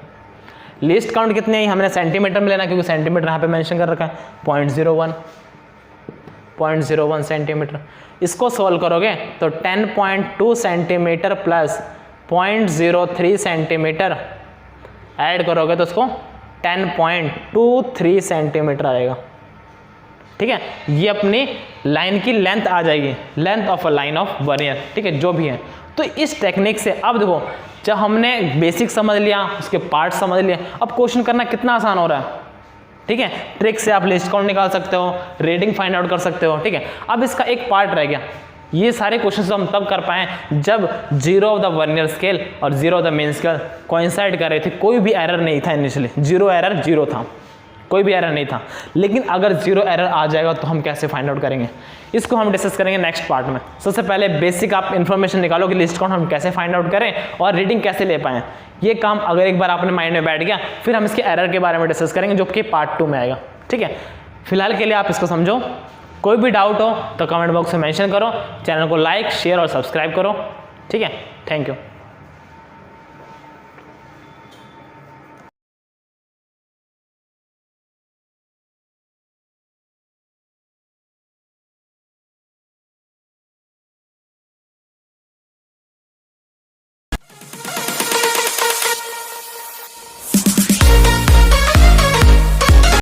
लीस्ट काउंट कितनी है, हमने सेंटीमीटर में लेना क्योंकि सेंटीमीटर यहाँ पे मेंशन कर रखा है 0.01 सेंटीमीटर। इसको सोल्व करोगे तो 10.2 सेंटीमीटर प्लस 0.03 सेंटीमीटर ऐड करोगे तो उसको 10.23 सेंटीमीटर आएगा। ठीक है, ये अपनी लाइन की लेंथ आ जाएगी, length of a line of vernier. ठीक है, जो भी है। तो इस टेक्निक से अब देखो, जब हमने बेसिक समझ लिया, उसके पार्ट समझ लिए, अब क्वेश्चन करना कितना आसान हो रहा है। ठीक है, ट्रिक से आप लिस्ट काउंट निकाल सकते हो, रीडिंग फाइंड आउट कर सकते हो। ठीक है, अब इसका एक पार्ट रह गया, ये सारे क्वेश्चन हम तब कर पाए जब zero of the vernier scale और zero of the main scale coincide कर रहे थे, कोई भी एरर नहीं था इनिशियली, जीरो एरर, जीरो था, कोई भी एरर नहीं था। लेकिन अगर जीरो एरर आ जाएगा तो हम कैसे फाइंड आउट करेंगे, इसको हम डिस्कस करेंगे नेक्स्ट पार्ट में। सबसे पहले बेसिक आप इन्फॉर्मेशन निकालो कि लिस्ट काउंट हम कैसे फाइंड आउट करें और रीडिंग कैसे ले पाएं। ये काम अगर एक बार आपने माइंड में बैठ गया, फिर हम इसके एरर के बारे में डिस्कस करेंगे जो कि पार्ट 2 में आएगा। ठीक है, फिलहाल के लिए आप इसको समझो, कोई भी डाउट हो तो कमेंट बॉक्स में मेंशन करो, चैनल को लाइक, शेयर और सब्सक्राइब करो। ठीक है, थैंक यू।